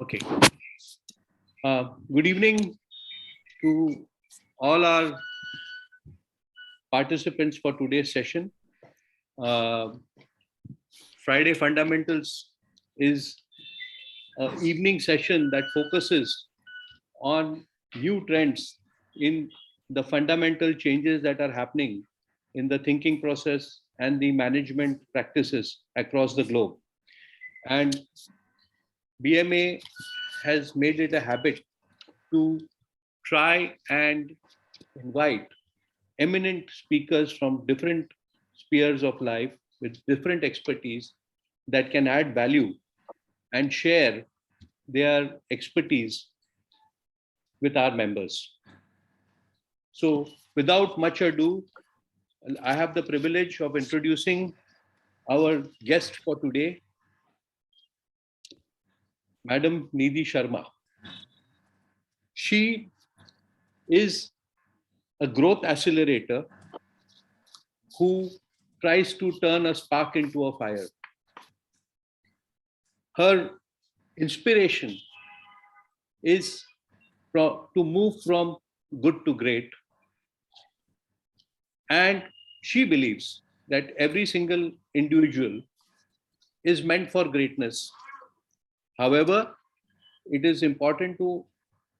Okay. Good evening to all our participants for today's session. Uh, Friday Fundamentals is an evening session that focuses on new trends in the fundamental changes that are happening in the thinking process and the management practices across the globe. And BMA has made it a habit to try and invite eminent speakers from different spheres of life with different expertise that can add value and share their expertise with our members. So, without much ado, I have the privilege of introducing our guest for today, Madam Nidhi Sharma. She is a growth accelerator who tries to turn a spark into a fire. Her inspiration is to move from good to great. And she believes that every single individual is meant for greatness. However, it is important to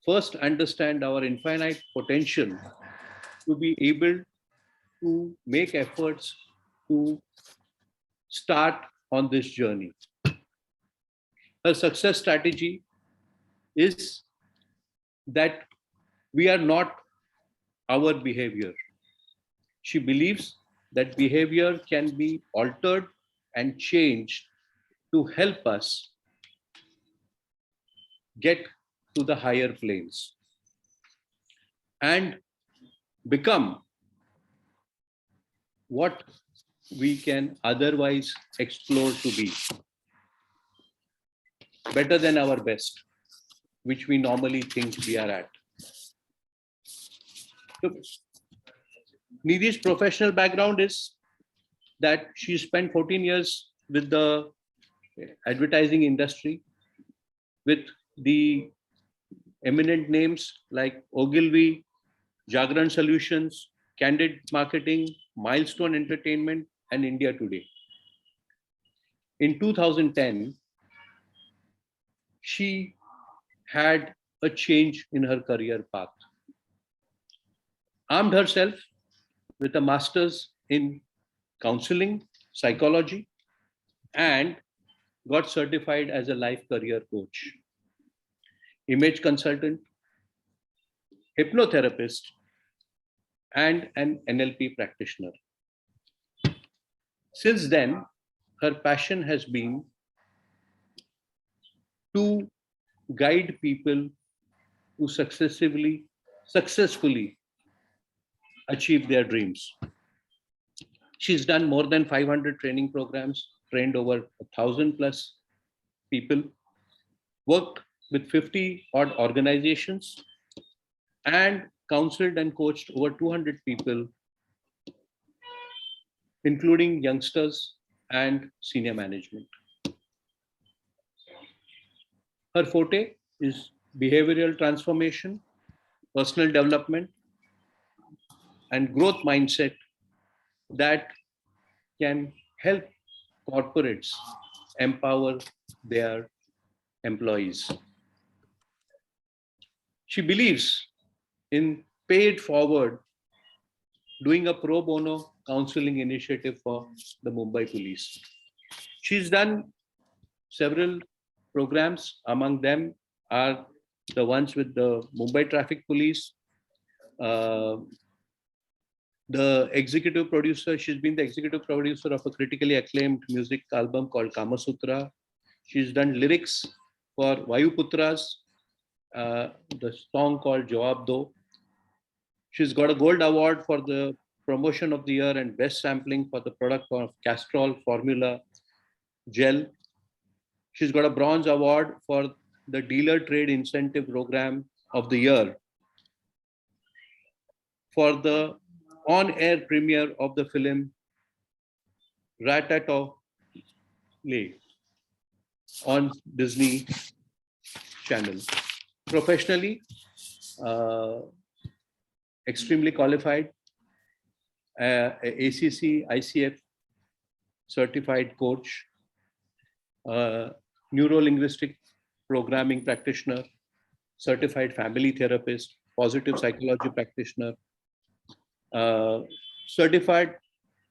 first understand our infinite potential to be able to make efforts to start on this journey. Her success strategy is that we are not our behavior. She believes that behavior can be altered and changed to help us get to the higher planes and become what we can otherwise explore to be better than our best, which we normally think we are at. So, Nidhi's professional background is that she spent 14 years with the advertising industry with the eminent names like Ogilvy, Jagran Solutions, Candid Marketing, Milestone Entertainment, and India Today. In 2010, she had a change in her career path. Armed herself with a master's in counseling, psychology, and got certified as a life career coach, image consultant, hypnotherapist, and an NLP practitioner. Since then, her passion has been to guide people to successfully achieve their dreams. She's done more than 500 training programs, trained over 1,000 plus people, worked with 50 odd organizations, and counseled and coached over 200 people, including youngsters and senior management. Her forte is behavioral transformation, personal development, and growth mindset that can help corporates empower their employees. She believes in paid forward doing a pro bono counseling initiative for the Mumbai police. She's done several programs. Among them are the ones with the Mumbai Traffic Police, uh, the executive producer. She's been the executive producer of a critically acclaimed music album called Kama Sutra. She's done lyrics for Vayuputras, the song called Jawab Do. She's got a gold award for the promotion of the year and best sampling for the product of Castrol Formula Gel. She's got a bronze award for the dealer trade incentive program of the year for the on-air premiere of the film Ratatouille on Disney channel. Professionally, extremely qualified, ACC, ICF certified coach, neuro-linguistic programming practitioner, certified family therapist, positive psychology practitioner, certified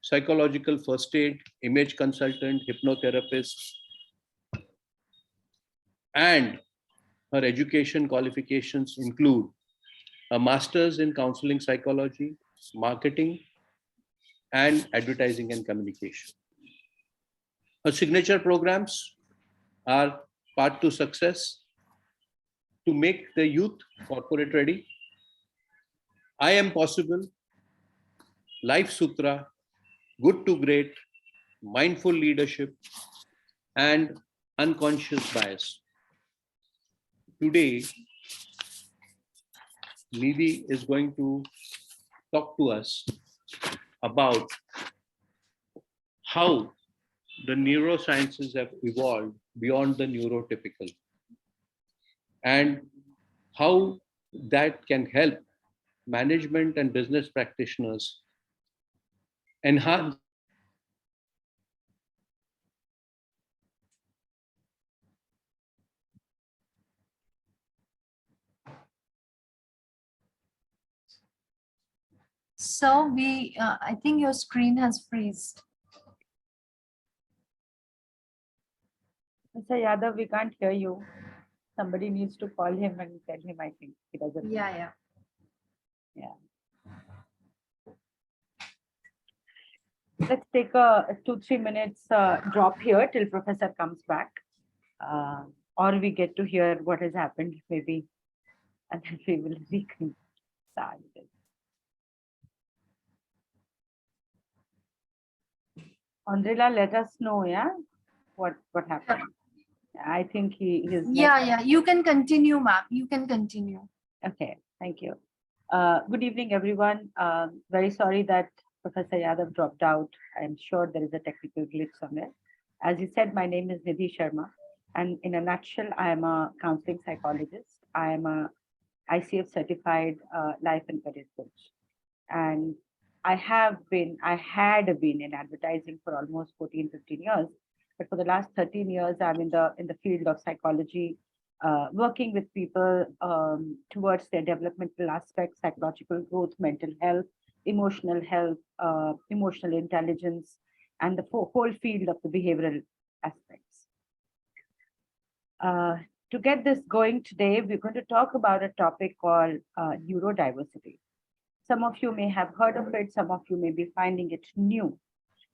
psychological first aid, image consultant, hypnotherapist, and her education qualifications include a master's in counseling psychology, marketing, and advertising and communication. Her signature programs are Path to Success, to make the youth corporate ready, I Am Possible, Life Sutra, Good to Great, Mindful Leadership, and Unconscious Bias. Today, Nidhi is going to talk to us about how the neurosciences have evolved beyond the neurotypical and how that can help management and business practitioners enhance So I think your screen has freezed. Mr. Yadav, we can't hear you. Somebody needs to call him and tell him, I think he doesn't. Yeah. Let's take a 2-3 minutes drop here till Professor comes back. Or we get to hear what has happened, maybe, and then we will start. Andrila, let us know, yeah, what happened. I think he is. Yeah. You can continue, ma'am. You can continue. Okay, thank you. Good evening, everyone. Very sorry that Professor Yadav dropped out. I'm sure there is a technical glitch somewhere. As he said, my name is Nidhi Sharma, and in a nutshell, I am a counseling psychologist. I am a ICF certified life and career coach, and I had been in advertising for almost 14, 15 years, but for the last 13 years, I'm in the field of psychology, working with people towards their developmental aspects, psychological growth, mental health, emotional intelligence, and the whole field of the behavioral aspects. To get this going today, we're going to talk about a topic called neurodiversity. Some of you may have heard of it, some of you may be finding it new.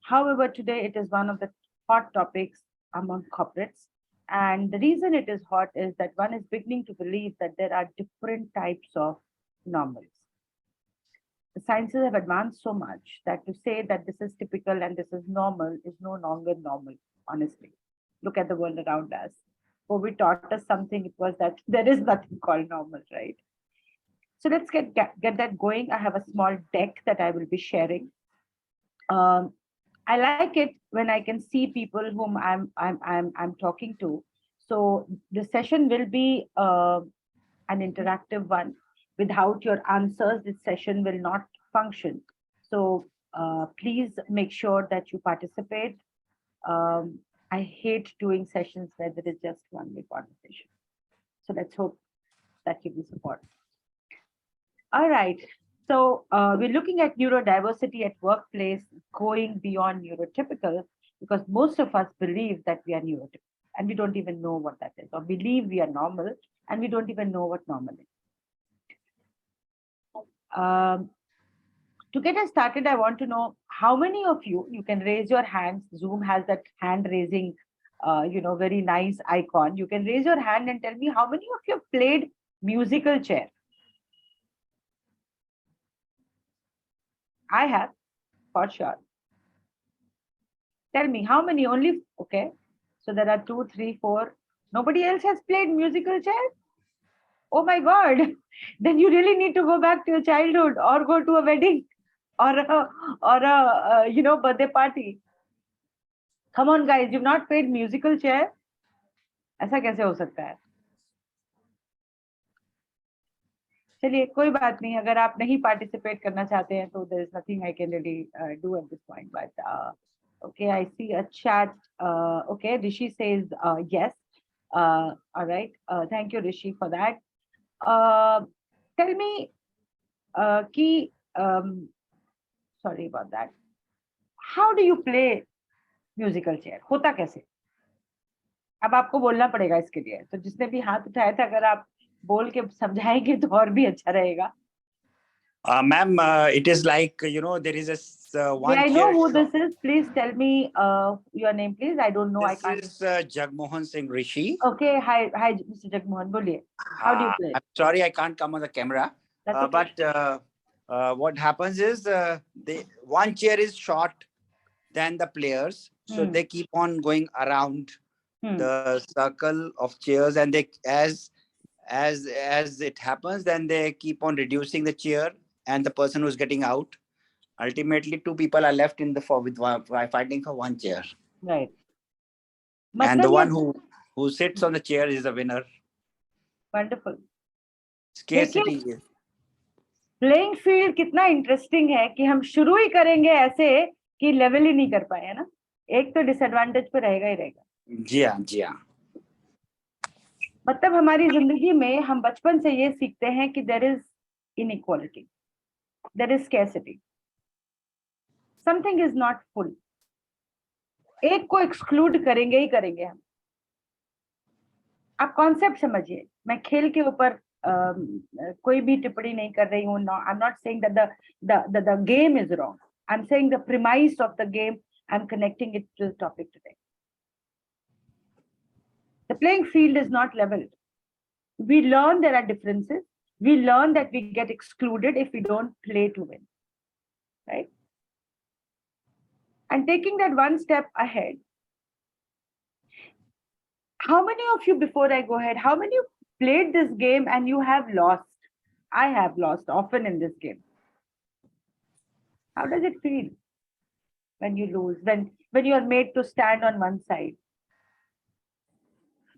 However, today it is one of the hot topics among corporates. And the reason it is hot is that one is beginning to believe that there are different types of normals. The sciences have advanced so much that to say that this is typical and this is normal is no longer normal, honestly. Look at the world around us. COVID taught us something, it was that there is nothing called normal, right? So let's get that going. I have a small deck that I will be sharing. I like it when I can see people whom I'm talking to. So the session will be an interactive one. Without your answers, this session will not function. So please make sure that you participate. I hate doing sessions where there is just one-way conversation. So let's hope that you will support. All right, so we're looking at neurodiversity at workplace going beyond neurotypical, because most of us believe that we are neurotypical and we don't even know what that is, or believe we are normal and we don't even know what normal is. To get us started, I want to know how many of you can raise your hands. Zoom has that hand raising, very nice icon. You can raise your hand and tell me how many of you have played musical chair. I have, for sure. Tell me how many only, okay. So there are 2, 3, 4. Nobody else has played musical chair? Oh my God. Then you really need to go back to your childhood or go to a wedding or a birthday party. Come on guys, you've not played musical chair? ऐसा कैसे हो सकता है? चलिए कोई बात नहीं, अगर आप नहीं पार्टिसिपेट करना चाहते हैं तो there is nothing I can really do at this point, but okay, I see a chat. Okay, Rishi says yes. All right, thank you Rishi for that. Tell me ki sorry about that, how do you play musical chair? होता कैसे? अब आपको बोलना पड़ेगा इसके लिए, तो जिसने भी हाथ उठाया था अगर आप बोल के समझाएंगे तो और भी अच्छा रहेगा. Ma'am, it is like, there is a one May I know chair who shop. this is? Please tell me your name, please. I don't know. I This can't. is Jagmohan Singh Rishi. Okay, hi, Mr. Jagmohan. Boliye. How do you play? I'm sorry I can't come on the camera. That's okay. But what happens is one chair is short than the players. So they keep on going around the circle of chairs, and they as it happens, then they keep on reducing the chair, and the person who's getting out. Ultimately, two people are left in the fighting for one chair. Right. And the मतलब one who sits on the chair is the winner. Wonderful. Scarcity. Playing field कितना interesting है कि हम शुरू ही करेंगे ऐसे कि level ही नहीं कर पाए, है ना. एक तो डिसएडवांटेज पे रहेगा ही रहेगा. जी हाँ, जी हाँ. मतलब हमारी जिंदगी में हम बचपन से ये सीखते हैं कि there is inequality, there is scarcity, something is not full. एक को एक्सक्लूड करेंगे ही करेंगे हम. आप कॉन्सेप्ट समझिए. मैं खेल के ऊपर कोई भी टिप्पणी नहीं कर रही हूँ. I am not saying that the game is wrong. I am saying the premise of the game. I am connecting it to the topic today. The playing field is not leveled. We learn there are differences. We learn that we get excluded if we don't play to win, right? And taking that one step ahead, how many of you, before I go ahead, how many of you played this game and you have lost? I have lost often in this game. How does it feel when you lose, when you are made to stand on one side?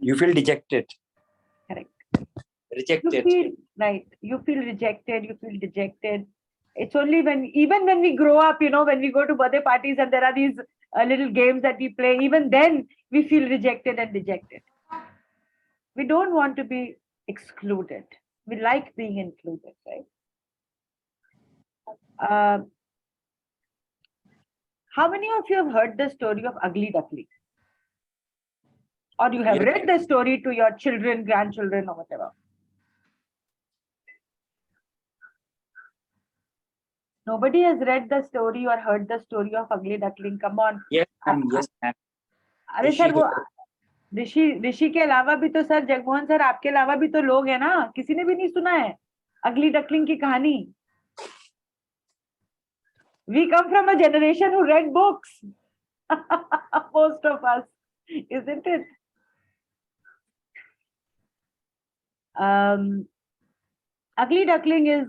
You feel dejected. Correct. Rejected. You feel right. You feel rejected. You feel dejected. It's only even when we grow up, when we go to birthday parties and there are these little games that we play, even then we feel rejected and dejected. We don't want to be excluded. We like being included, right? How many of you have heard the story of Ugly Duckling? Or you have read the story to your children, grandchildren, or whatever? Nobody has read the story or heard the story of Ugly Duckling. Come on. Yes, ma'am. Yes, ma'am. अरे sir, वो ऋषि के अलावा भी तो sir, Jagmohan sir, आपके अलावा भी तो लोग हैं ना. किसी ने भी नहीं सुना है अगली डकलिंग की कहानी. We come from a generation who read books. Most of us, isn't it? Ugly Duckling is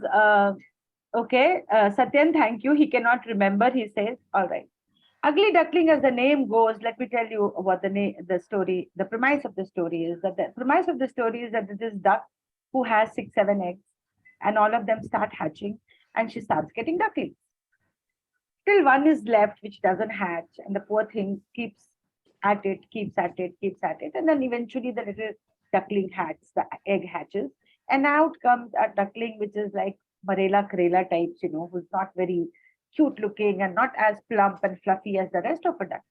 okay. Satyan, thank you. He cannot remember. He says, all right. Ugly Duckling, as the name goes, let me tell you what the story, the premise of the story is. That the premise of the story is that this duck who has 6, 7 eggs, and all of them start hatching, and she starts getting ducklings. Till one is left, which doesn't hatch, and the poor thing keeps at it, and then eventually the little duckling hatches, the egg hatches, and out comes a duckling which is like Marela Karela types, who's not very cute looking and not as plump and fluffy as the rest of a duck.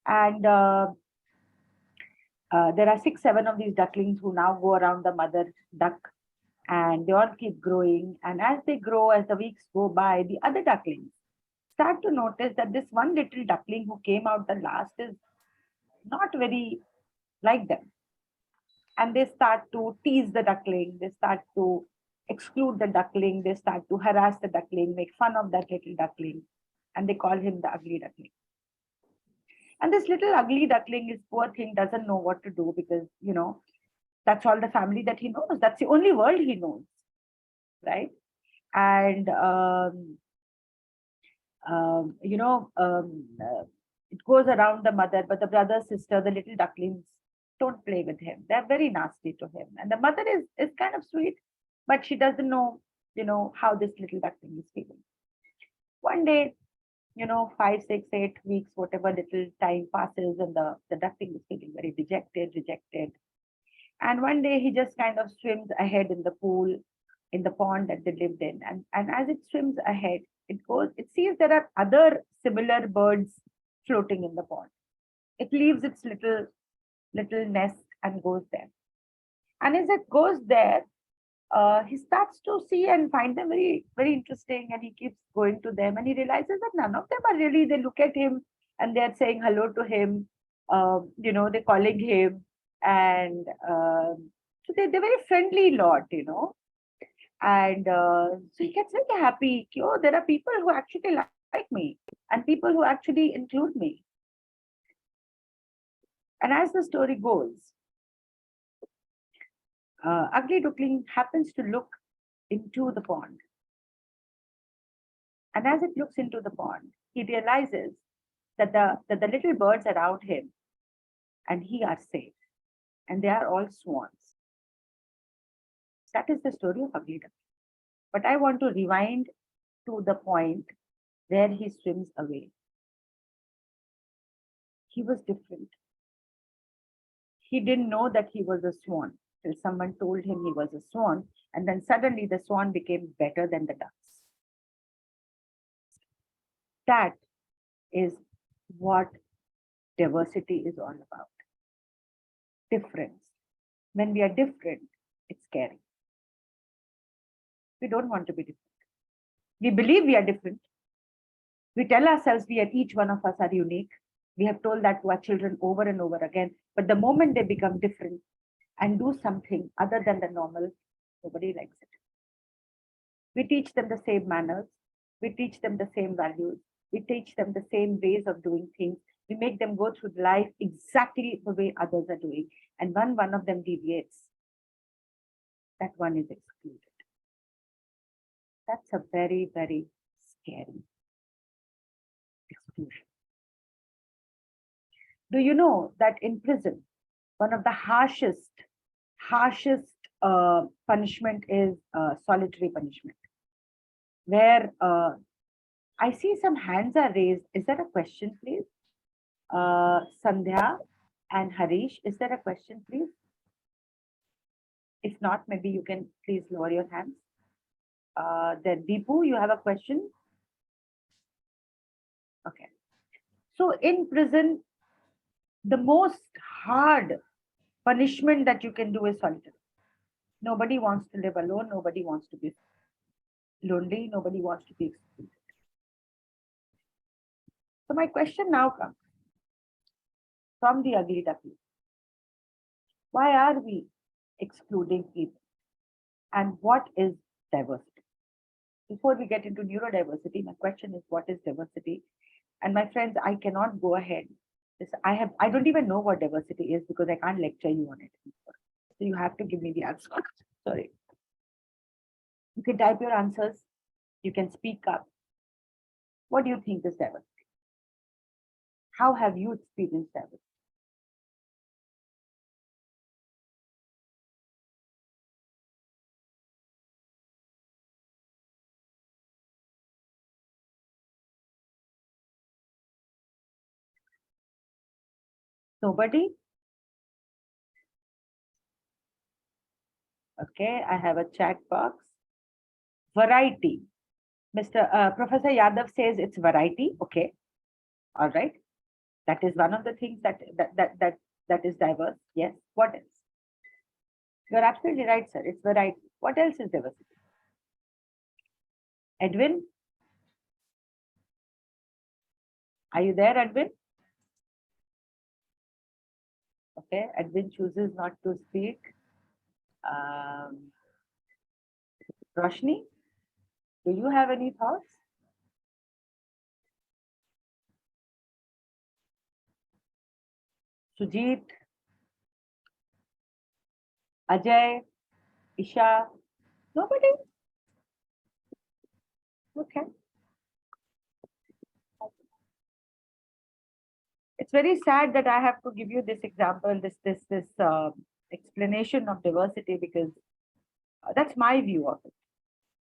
And there are 6, 7 of these ducklings who now go around the mother duck, and they all keep growing. And as they grow, as the weeks go by, the other ducklings start to notice that this one little duckling who came out the last is not very like them. And they start to tease the duckling, they start to exclude the duckling, they start to harass the duckling, make fun of that little duckling, and they call him the ugly duckling. And this little ugly duckling, his poor thing, doesn't know what to do because, that's all the family that he knows. That's the only world he knows, right? And, it goes around the mother, but the brother, sister, the little ducklings don't play with him. They're very nasty to him. And the mother is kind of sweet. but she doesn't know, how this little duckling is feeling. One day, 5, 6, 8 weeks, whatever little time passes, and the duckling is feeling very dejected. And one day he just kind of swims ahead in the pool, in the pond that they lived in. And as it swims ahead, it sees there are other similar birds floating in the pond. It leaves its little nest and goes there. And as it goes there, he starts to see and find them very, very interesting. And he keeps going to them, and he realizes that none of them are really, they look at him and they're saying hello to him, they're calling him. And so they're very friendly lot. And so he gets very happy. Oh, there are people who actually like me, and people who actually include me. And as the story goes, Ugly Duckling happens to look into the pond. And as it looks into the pond, he realizes that the little birds around him and he are safe. And they are all swans. That is the story of Ugly Duckling. But I want to rewind to the point where he swims away. He was different. He didn't know that he was a swan till someone told him he was a swan, and then suddenly the swan became better than the ducks. That is what diversity is all about. Difference. When we are different, it's scary. We don't want to be different. We believe we are different. We tell ourselves each one of us are unique. We have told that to our children over and over again. But the moment they become different and do something other than the normal, nobody likes it. We teach them the same manners. We teach them the same values. We teach them the same ways of doing things. We make them go through life exactly the way others are doing. And when one of them deviates, that one is excluded. That's a very, very scary exclusion. Do you know that in prison, one of the harshest punishment is solitary punishment, where I see some hands are raised. Is there a question, please? Sandhya and Harish, is there a question, please? If not, maybe you can please lower your hands. Then Deepu, you have a question? Okay. So in prison, the most hard punishment that you can do is solitary. Nobody wants to live alone. Nobody wants to be lonely. Nobody wants to be excluded. So my question now comes from the Ugly Duckling. Why are we excluding people? And what is diversity? Before we get into neurodiversity, my question is, what is diversity? And my friends, I cannot go ahead. I don't even know what diversity is because I can't lecture you on it. So you have to give me the answer. Sorry. You can type your answers. You can speak up. What do you think is diversity? How have you experienced diversity? Nobody? Okay, I have a chat box. Variety. Professor Yadav says it's variety. Okay. All right. That is one of the things that is diverse. Yes. What else? You're absolutely right, sir. It's variety. What else is diversity? Edwin? Are you there, Edwin? Okay, Edwin chooses not to speak. Roshni, do you have any thoughts? Sujit, Ajay, Isha, nobody? Okay. It's very sad that I have to give you this example, this explanation of diversity, because That's my view of it.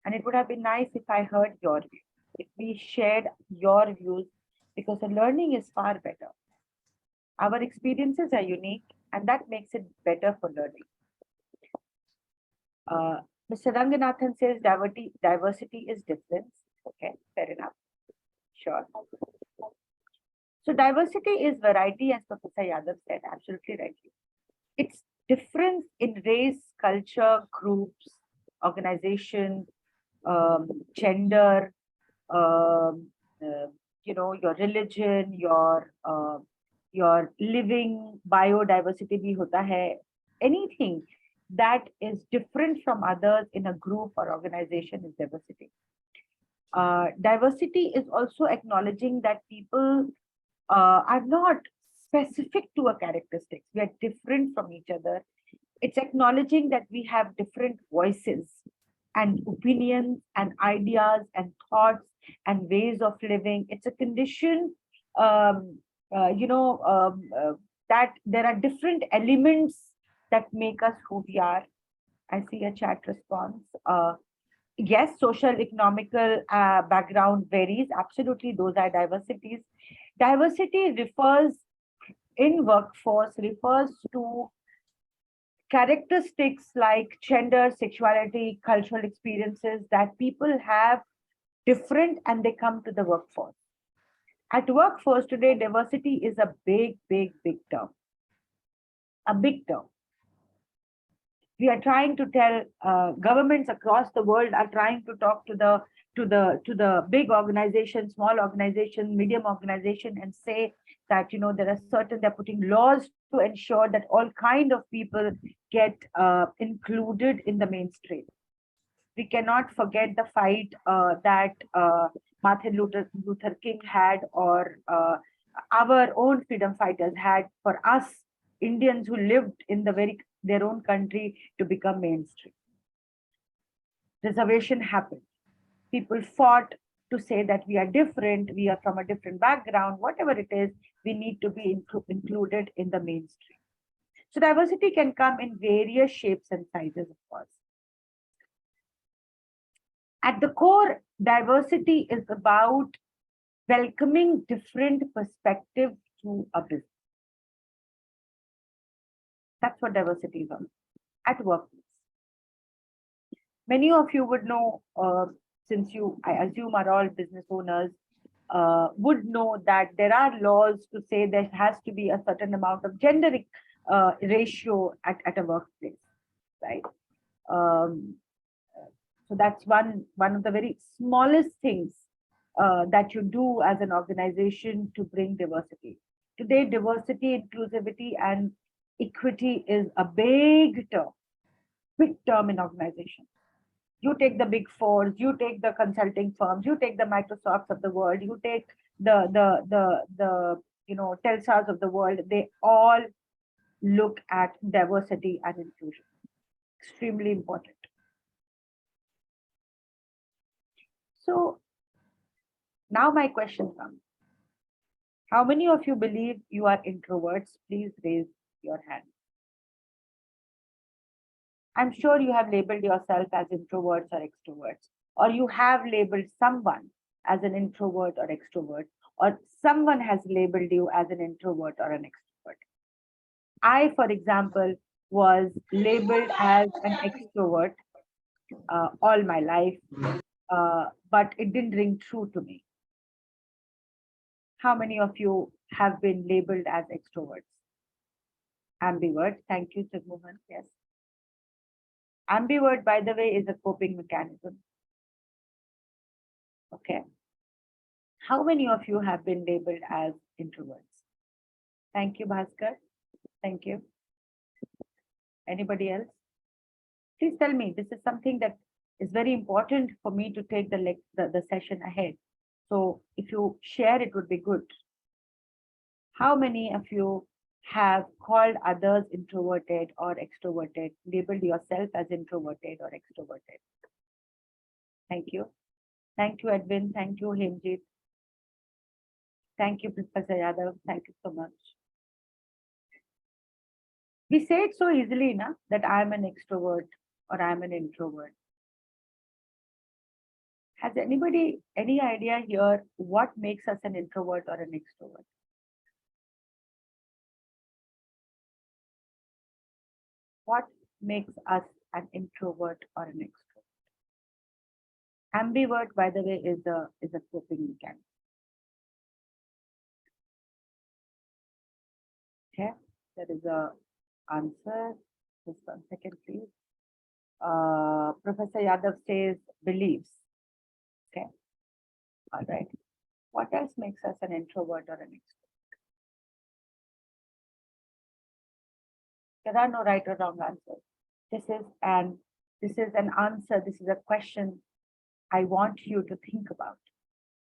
And it would have been nice if I heard your view, if we shared your views, because the learning is far better. Our experiences are unique, and that makes it better for learning. Uh, Mr. Ranganathan says diversity is difference. Okay, fair enough. Sure. So diversity is variety, as Professor Yadav said, absolutely right. It's difference in race, culture, groups, organization, gender, um, uh, your religion, your living biodiversity bhi hota hai. Anything that is different from others in a group or organization is diversity. Diversity is also acknowledging that people are not specific to a characteristics. We are different from each other. It's acknowledging that we have different voices and opinions and ideas and thoughts and ways of living. It's a condition, um, that there are different elements that make us who we are. I see a chat response. Yes, social economical background varies. Absolutely, those are diversities. Diversity refers in workforce refers to characteristics like gender, sexuality, cultural experiences that people have different and they come to the workforce. At workforce today, diversity is a big, big, big term. A big term. We are trying to tell governments across the world are trying to talk to the big organizations, small organizations, medium organization, and say that there are certain they're putting laws to ensure that all kind of people get included in the mainstream. We cannot forget the fight that Martin Luther King had, or our own freedom fighters had for us Indians who lived in their own country to become mainstream. Reservation happened. People fought to say that we are different, we are from a different background, whatever it is, we need to be included in the mainstream. So diversity can come in various shapes and sizes, of course. At the core, diversity is about welcoming different perspectives to a business. That's what diversity is on at workplace. Many of you would know, since I assume, are all business owners, would know that there are laws to say there has to be a certain amount of gender ratio at a workplace, right? Um, so that's one of the very smallest things that you do as an organization to bring diversity. Today, diversity, inclusivity, and equity is a big term in organizations. You take the big fours, you take the consulting firms, you take the Microsofts of the world, you take the Telsas of the world. They all look at diversity and inclusion. Extremely important. So now my question comes. How many of you believe you are introverts? Please raise your hand. I'm sure you have labeled yourself as introverts or extroverts, or you have labeled someone as an introvert or extrovert, or someone has labeled you as an introvert or an extrovert. I, for example, was labeled as an extrovert all my life, but it didn't ring true to me. How many of you have been labeled as extroverts? Ambivert. Thank you, Jagmohan. Yes. Ambivert, by the way, is a coping mechanism. Okay. How many of you have been labeled as introverts? Thank you, Bhaskar. Thank you. Anybody else? Please tell me. This is something that is very important for me to take the session ahead. So if you share, it would be good. How many of you have called others introverted or extroverted, labeled yourself as introverted or extroverted? Thank you. Thank you, Edwin. Thank you, Hemjit. Thank you, Professor Yadav. Thank you so much. We say it so easily, na, that I'm an extrovert. or I'm an introvert. Has anybody any idea here what makes us an introvert or an extrovert? What makes us an introvert or an extrovert? Ambivert, by the way, is a coping mechanism. Okay, there is a answer. Just 1 second, please. Professor Yadav says beliefs. Okay, all right. What else makes us an introvert or an extrovert? There are no right or wrong answers. This is an answer. This is a question I want you to think about.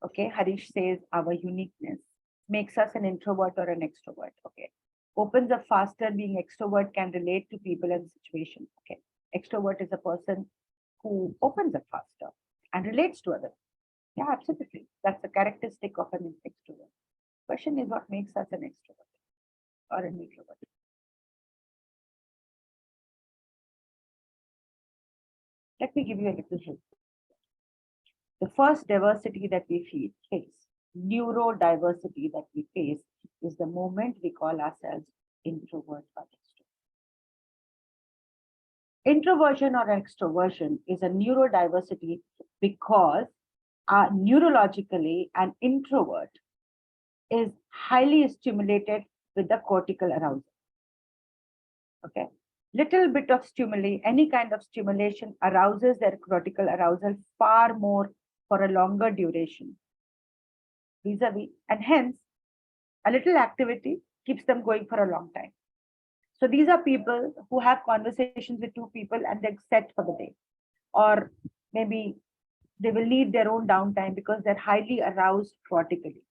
Okay, Harish says our uniqueness makes us an introvert or an extrovert. Okay, opens up faster. Being extrovert can relate to people and situations. Okay, extrovert is a person who opens up faster and relates to others. Yeah, absolutely. That's a characteristic of an extrovert. Question is what makes us an extrovert or an introvert? Let me give you a little hint. The first diversity that we face, neurodiversity that we face, is the moment we call ourselves introvert or extrovert. Introversion or extroversion is a neurodiversity because neurologically an introvert is highly stimulated with the cortical arousal. Okay, little bit of stimuli, any kind of stimulation arouses their cortical arousal far more for a longer duration, vis-a-vis, and hence a little activity keeps them going for a long time. So these are people who have conversations with two people and they're set for the day, or maybe they will need their own downtime because they're highly aroused cortically.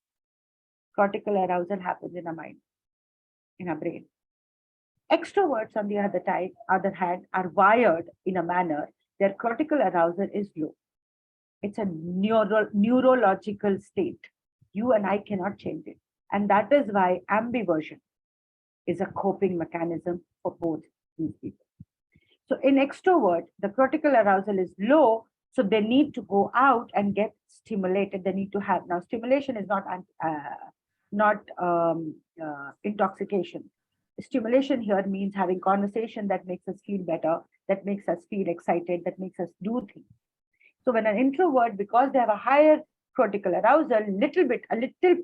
Cortical arousal happens in our mind, in our brain. Extroverts, on the other hand, are wired in a manner their cortical arousal is low. It's a neurological state. You and I cannot change it. And that is why ambiversion is a coping mechanism for both these people. So in extrovert, the cortical arousal is low, so they need to go out and get stimulated. They need to have, now stimulation is not intoxication. Stimulation here means having conversation that makes us feel better, that makes us feel excited, that makes us do things. So when an introvert, because they have a higher cortical arousal, a little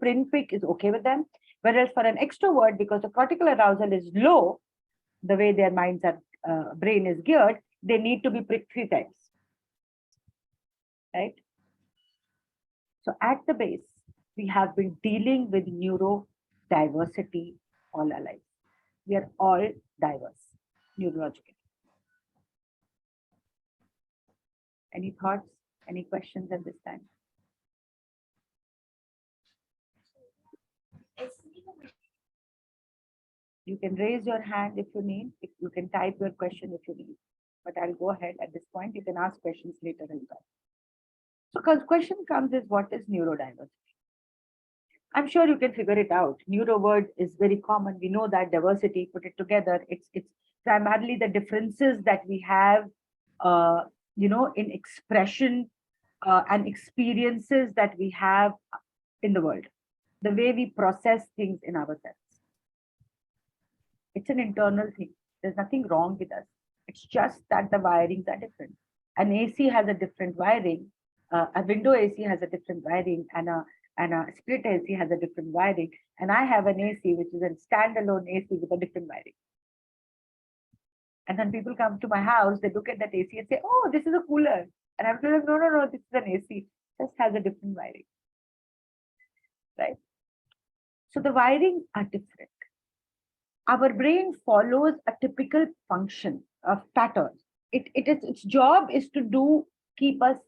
pinprick is okay with them. Whereas for an extrovert, because the cortical arousal is low, the way their minds are, brain is geared, they need to be pricked 3 times. Right? So at the base, we have been dealing with neurodiversity all our lives. We are all diverse neurologically. Any thoughts, any questions at this time? You can raise your hand if you need. If you can type your question if you need. But I'll go ahead at this point. You can ask questions later as well. So because question comes is, what is neurodiversity? I'm sure you can figure it out. Neuro word is very common. We know that diversity, put it together. It's primarily the differences that we have, in expression and experiences that we have in the world, the way we process things in ourselves. It's an internal thing. There's nothing wrong with us. It's just that the wirings are different. An AC has a different wiring. A window AC has a different wiring, and a split AC has a different wiring. And I have an AC which is a standalone AC with a different wiring. And when people come to my house, they look at that AC and say, "Oh, this is a cooler." And I'm telling them, no, this is an AC. Just has a different wiring. Right? So the wirings are different. Our brain follows a typical function of pattern. Its job is to keep us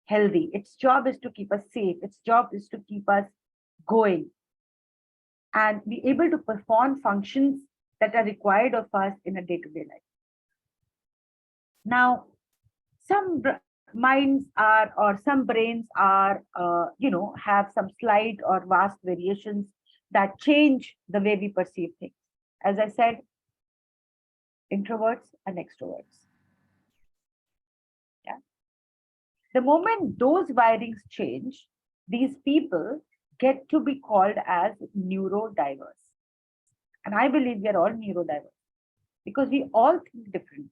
healthy. Its job is to keep us safe. Its job is to keep us going and be able to perform functions that are required of us in a day-to-day life. Now, some minds are, or some brains are, have some slight or vast variations that change the way we perceive things. As I said, introverts and extroverts. The moment those wirings change, these people get to be called as neurodiverse. And I believe we are all neurodiverse because we all think differently.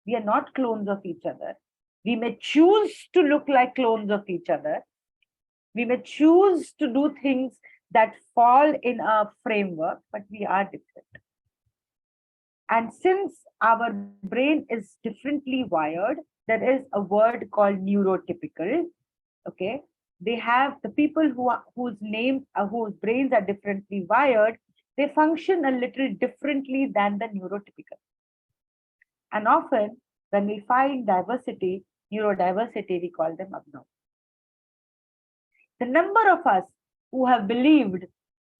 We are not clones of each other. We may choose to look like clones of each other. We may choose to do things that fall in a framework, but we are different. And since our brain is differently wired, there is a word called neurotypical. Okay, they have the people whose names, whose brains are differently wired. They function a little differently than the neurotypical. And often, when we find diversity, neurodiversity, we call them abnormal. The number of us who have believed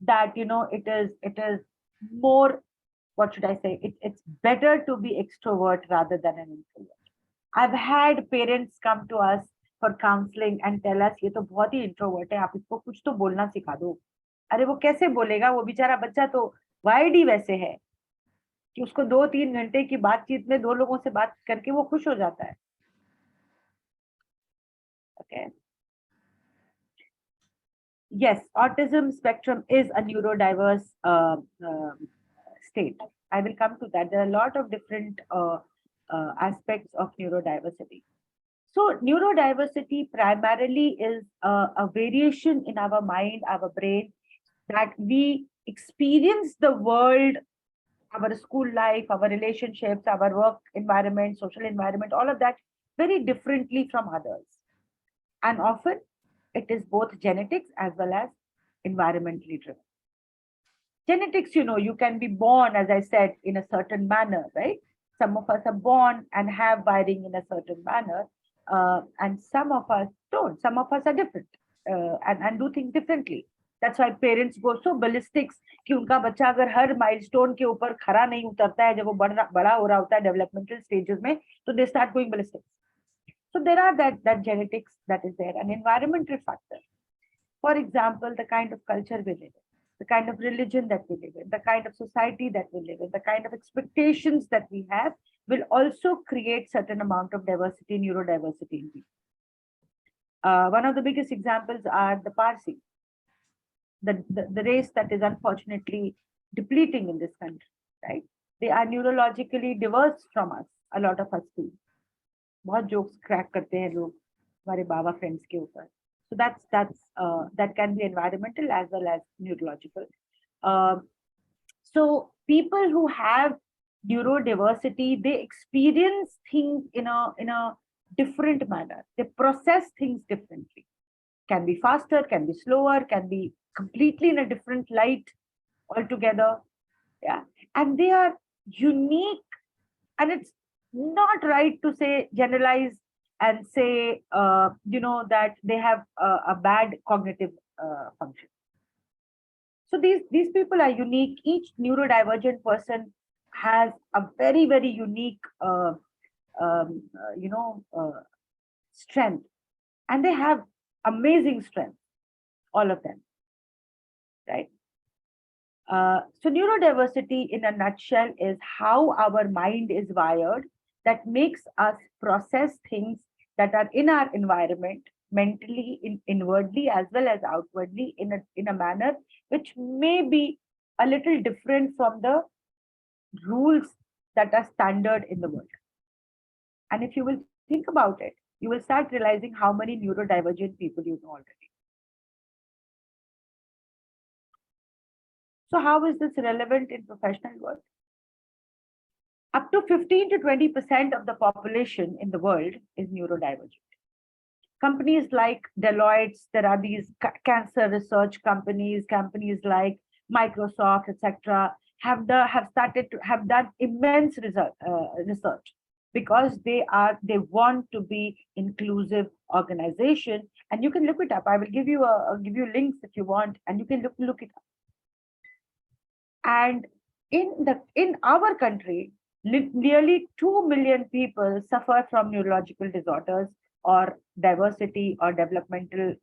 that it is more, what should I say, it's better to be extrovert rather than an introvert. I've had parents come to us for counseling and tell us, ये तो बहुत ही introvert है, आप इसको कुछ तो बोलना सिखा दो. अरे वो कैसे बोलेगा, वो बेचारा बच्चा तो वाइड ही वैसे है कि उसको 2-3 घंटे की बातचीत में 2 लोगों से बात करके वो खुश हो जाता है. Okay. Yes, autism spectrum is a neurodiverse state. I will come to that. There are a lot of different aspects of neurodiversity. So neurodiversity primarily is a variation in our mind, our brain, that we experience the world, our school life, our relationships, our work environment, social environment, all of that very differently from others. And often it is both genetics as well as environmentally driven. Genetics, you can be born, as I said, in a certain manner, right? Some of us are born and have wiring in a certain manner, and some of us don't. Some of us are different and do things differently. That's why parents go so ballistics कि उनका बच्चा अगर हर milestone के ऊपर खड़ा नहीं उतरता है जब वो बड़ा हो रहा होता है developmental stages में, so they start going ballistic. So there are that genetics that is there, an environmental factor. For example, the kind of culture we live in, the kind of religion that we live in, the kind of society that we live in, the kind of expectations that we have will also create certain amount of diversity, neurodiversity in people. One of the biggest examples are the Parsi, the race that is unfortunately depleting in this country, right? They are neurologically diverse from us, a lot of us too. बहुत jokes crack करते हैं लोग हमारे बाबा friends के ऊपर. So that can be environmental as well as neurological. So people who have neurodiversity, they experience things in a different manner. They process things differently. Can be faster, can be slower, can be completely in a different light altogether. Yeah, and they are unique, and it's not right to say generalize and say that they have a bad cognitive function. So these people are unique. Each neurodivergent person has a very, very unique strength, and they have amazing strength, all of them, right? So neurodiversity in a nutshell is how our mind is wired that makes us process things that are in our environment mentally, inwardly as well as outwardly in a manner which may be a little different from the rules that are standard in the world. And if you will think about it, you will start realizing how many neurodivergent people you know already. So how is this relevant in professional world? Up to 15 to 20% of the population in the world is neurodivergent. Companies like Deloitte, there are these cancer research companies like Microsoft, etc., have done immense research because they want to be inclusive organization, and you can look it up. I will give you links if you want, and you can look it up. And in our country, nearly 2 million people suffer from neurological disorders or diversity or developmental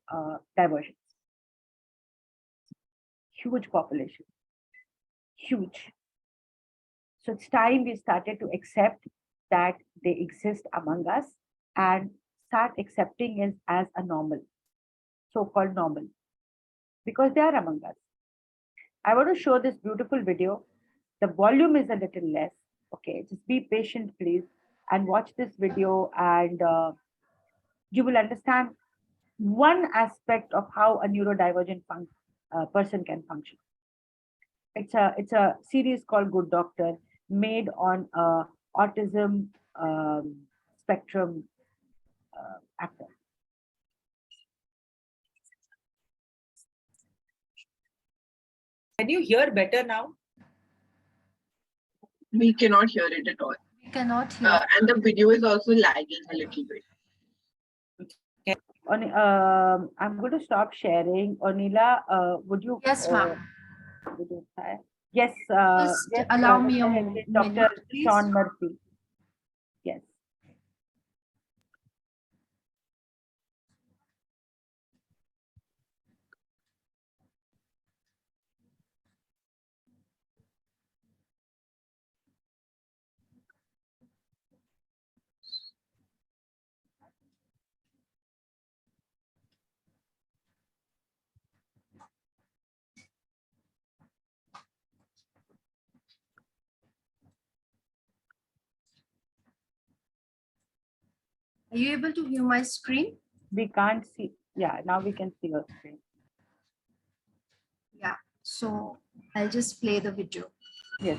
diversions. Huge population, huge. So it's time we started to accept that they exist among us and start accepting it as a normal, so-called normal, because they are among us. I want to show this beautiful video. The volume is a little less. Okay, just be patient, please, and watch this video, and you will understand one aspect of how a neurodivergent person can function. It's a series called Good Doctor, made on autism spectrum actor. Can you hear better now? We cannot hear it at all. We cannot hear. And the video is also lagging a little bit. I'm going to stop sharing. Onila, would you? Yes, ma'am. Yes. Just Yes, allow me a Dr. minute, please. Sean Murphy. Yes. Are you able to view my screen? We can't see. Yeah, now we can see your screen. Yeah. So I'll just play the video. Yes.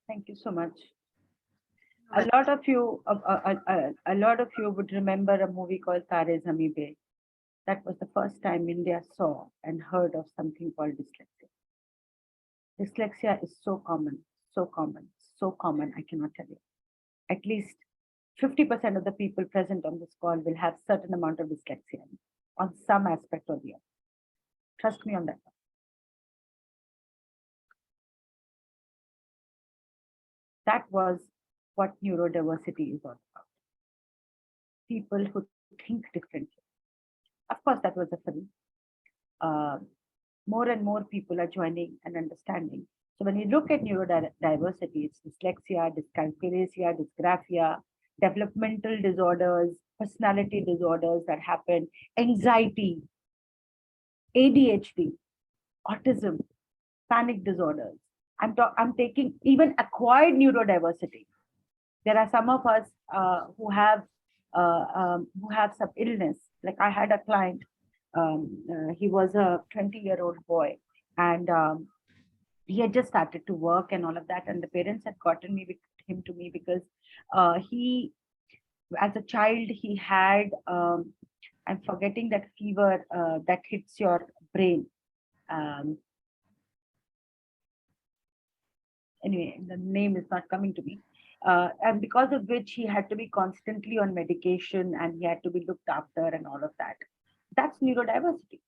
Thank you so much. A lot of you would remember a movie called Tare Zameen Pe. That was the first time India saw and heard of something called dyslexia. Dyslexia is so common, so common, so common, I cannot tell you. At least 50% of the people present on this call will have certain amount of dyslexia on some aspect or the other. Trust me on that one. That was what neurodiversity is all about. People who think differently. Of course, that was a film. More and more people are joining and understanding. So when you look at neurodiversity, it's dyslexia, dyscalculia, dysgraphia, developmental disorders, personality disorders that happen, anxiety, ADHD, autism, panic disorders. I'm taking even acquired neurodiversity. There are some of us who have some illness. Like I had a client, he was a 20-year-old boy, and he had just started to work and all of that. And the parents had gotten him to me because he, as a child, he had, I'm forgetting that fever that hits your brain. Anyway, the name is not coming to me. And because of which he had to be constantly on medication and he had to be looked after and all of that. That's neurodiversity,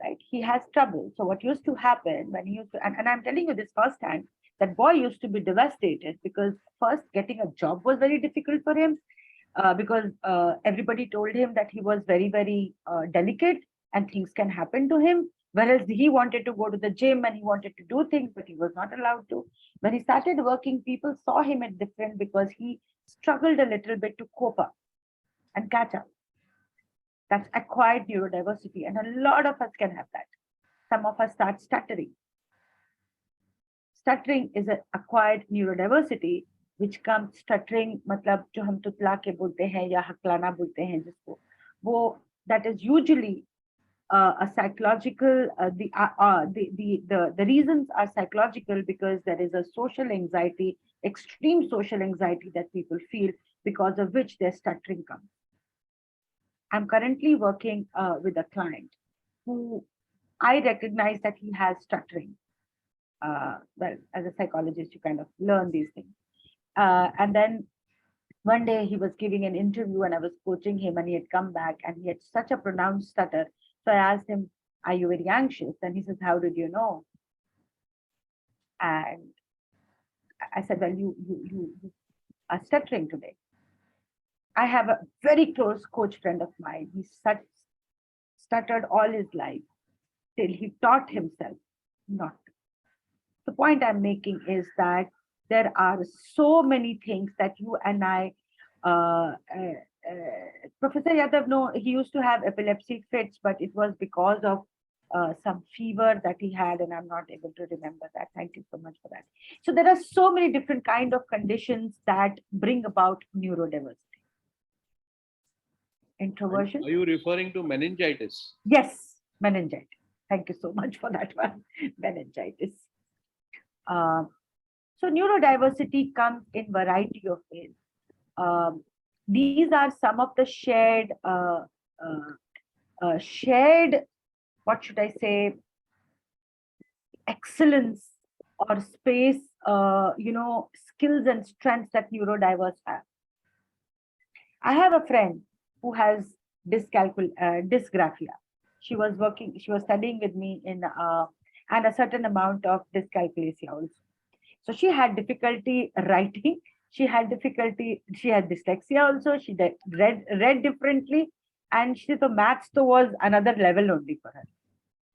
right? He has trouble. So what used to happen when he used to, and I'm telling you this firsthand, that boy used to be devastated because first getting a job was very difficult for him because everybody told him that he was very, very delicate and things can happen to him. Whereas he wanted to go to the gym and he wanted to do things, but he was not allowed to. When he started working, people saw him as different because he struggled a little bit to cope up and catch up. That's acquired neurodiversity. And a lot of us can have that. Some of us start stuttering. Stuttering is an acquired neurodiversity, which comes stuttering, मतलब जो हम तुतला के बोलते हैं या हकलाना बोलते हैं जिसको, वो that is usually a psychological, the reasons are psychological because there is a social anxiety, extreme social anxiety that people feel, because of which their stuttering comes. I'm currently working with a client who I recognize that he has stuttering. Well, as a psychologist, you kind of learn these things. And then one day he was giving an interview and I was coaching him and he had come back and he had such a pronounced stutter. So I asked him, are you very anxious? And he says, how did you know? And I said, well, you are stuttering today. I have a very close coach friend of mine. He stuttered all his life till he taught himself not to. The point I'm making is that There are so many things that you and I, Professor Yadav, no, he used to have epilepsy fits, but it was because of some fever that he had, and I'm not able to remember that. Thank you so much for that. So there are so many different kind of conditions that bring about neurodiversity. Introversion. Are you referring to meningitis? Yes, meningitis. Thank you so much for that one. Meningitis. So neurodiversity comes in variety of ways. These are some of the shared, what should I say, excellence or space, skills and strengths that neurodiverse have. I have a friend who has dysgraphia. She was studying with me and a certain amount of dyscalculia also. So she had difficulty writing. She had dyslexia also. She read differently. And the maths was another level only for her.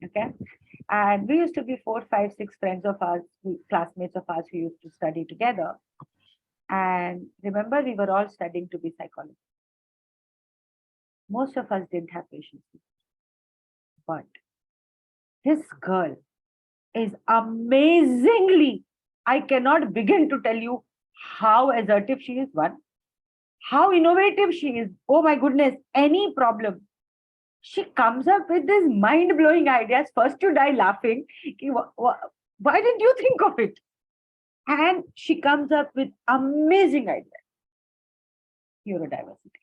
Okay. And we used to be 4, 5, 6 friends of ours, classmates of ours who used to study together. And remember, we were all studying to be psychologists. Most of us didn't have patience. But this girl is amazingly, I cannot begin to tell you how assertive she is, one, how innovative she is. Oh my goodness, any problem. She comes up with these mind-blowing ideas. First you die laughing. Why didn't you think of it? And she comes up with amazing ideas. Neurodiversity.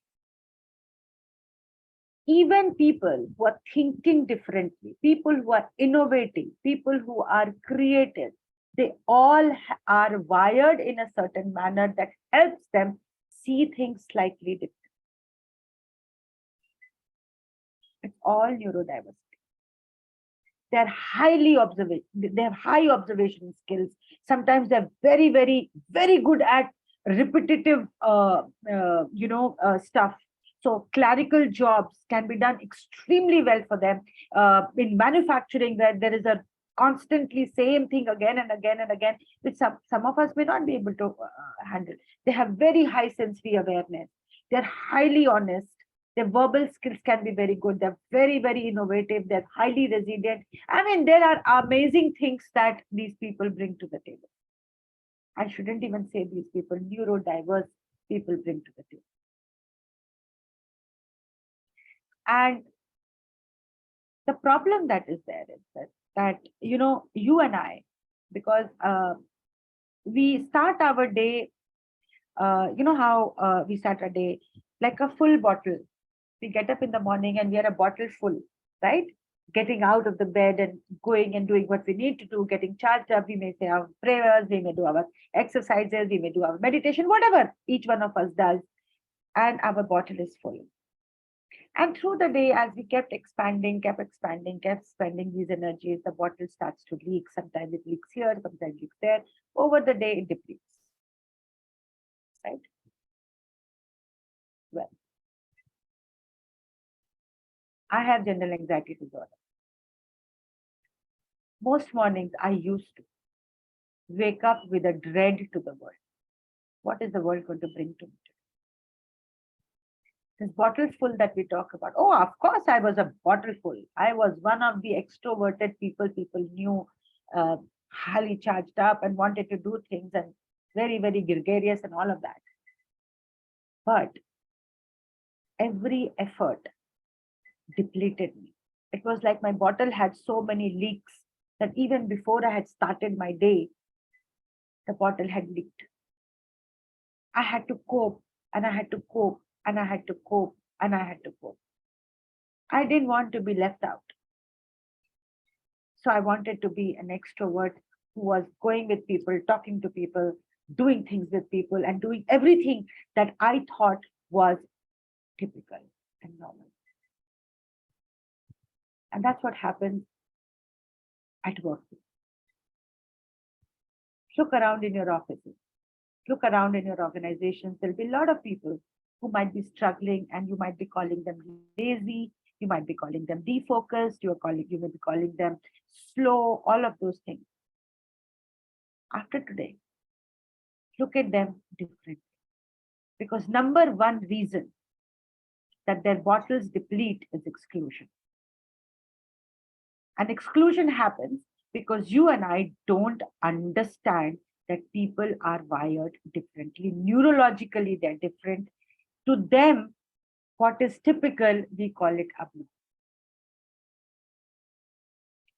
Even people who are thinking differently, people who are innovating, people who are creative, they all are wired in a certain manner that helps them see things slightly different. It's all neurodiversity. They're highly observant. They have high observation skills. Sometimes they're very, very, very good at repetitive, stuff. So clerical jobs can be done extremely well for them. In manufacturing, where there is a constantly same thing again and again and again, which some of us may not be able to handle. They have very high sensory awareness. They're highly honest. Their verbal skills can be very good. They're very, very innovative. They're highly resilient. I mean, there are amazing things that these people bring to the table. I shouldn't even say these people, neurodiverse people bring to the table. And the problem that is there is that you and I, because we start our day, how we start a day like a full bottle. We get up in the morning and we are a bottle full, right? Getting out of the bed and going and doing what we need to do, getting charged up. We may say our prayers, we may do our exercises, we may do our meditation, whatever each one of us does. And our bottle is full. And through the day, as we kept expanding spending these energies, the bottle starts to leak. Sometimes it leaks here, sometimes it leaks there. Over the day, it depletes. Right? Well, I have general anxiety disorder. Most mornings I used to wake up with a dread to the world. What is the world going to bring to me today? This bottle full that we talk about. Oh, of course, I was a bottle full. I was one of the extroverted people knew, highly charged up and wanted to do things and very, very gregarious and all of that. But every effort depleted me. It was like my bottle had so many leaks that even before I had started my day, the bottle had leaked. I had to cope and I had to cope and I had to cope and I had to cope. I didn't want to be left out. So I wanted to be an extrovert who was going with people, talking to people, doing things with people and doing everything that I thought was typical and normal. And that's what happens at work. Look around in your offices. Look around in your organizations. There'll be a lot of people who might be struggling and you might be calling them lazy. You might be calling them defocused. You may be calling them slow, all of those things. After today, look at them differently. Because number one reason that their bottles deplete is exclusion. And exclusion happens because you and I don't understand that people are wired differently. Neurologically, they're different. To them, what is typical, we call it abnormal.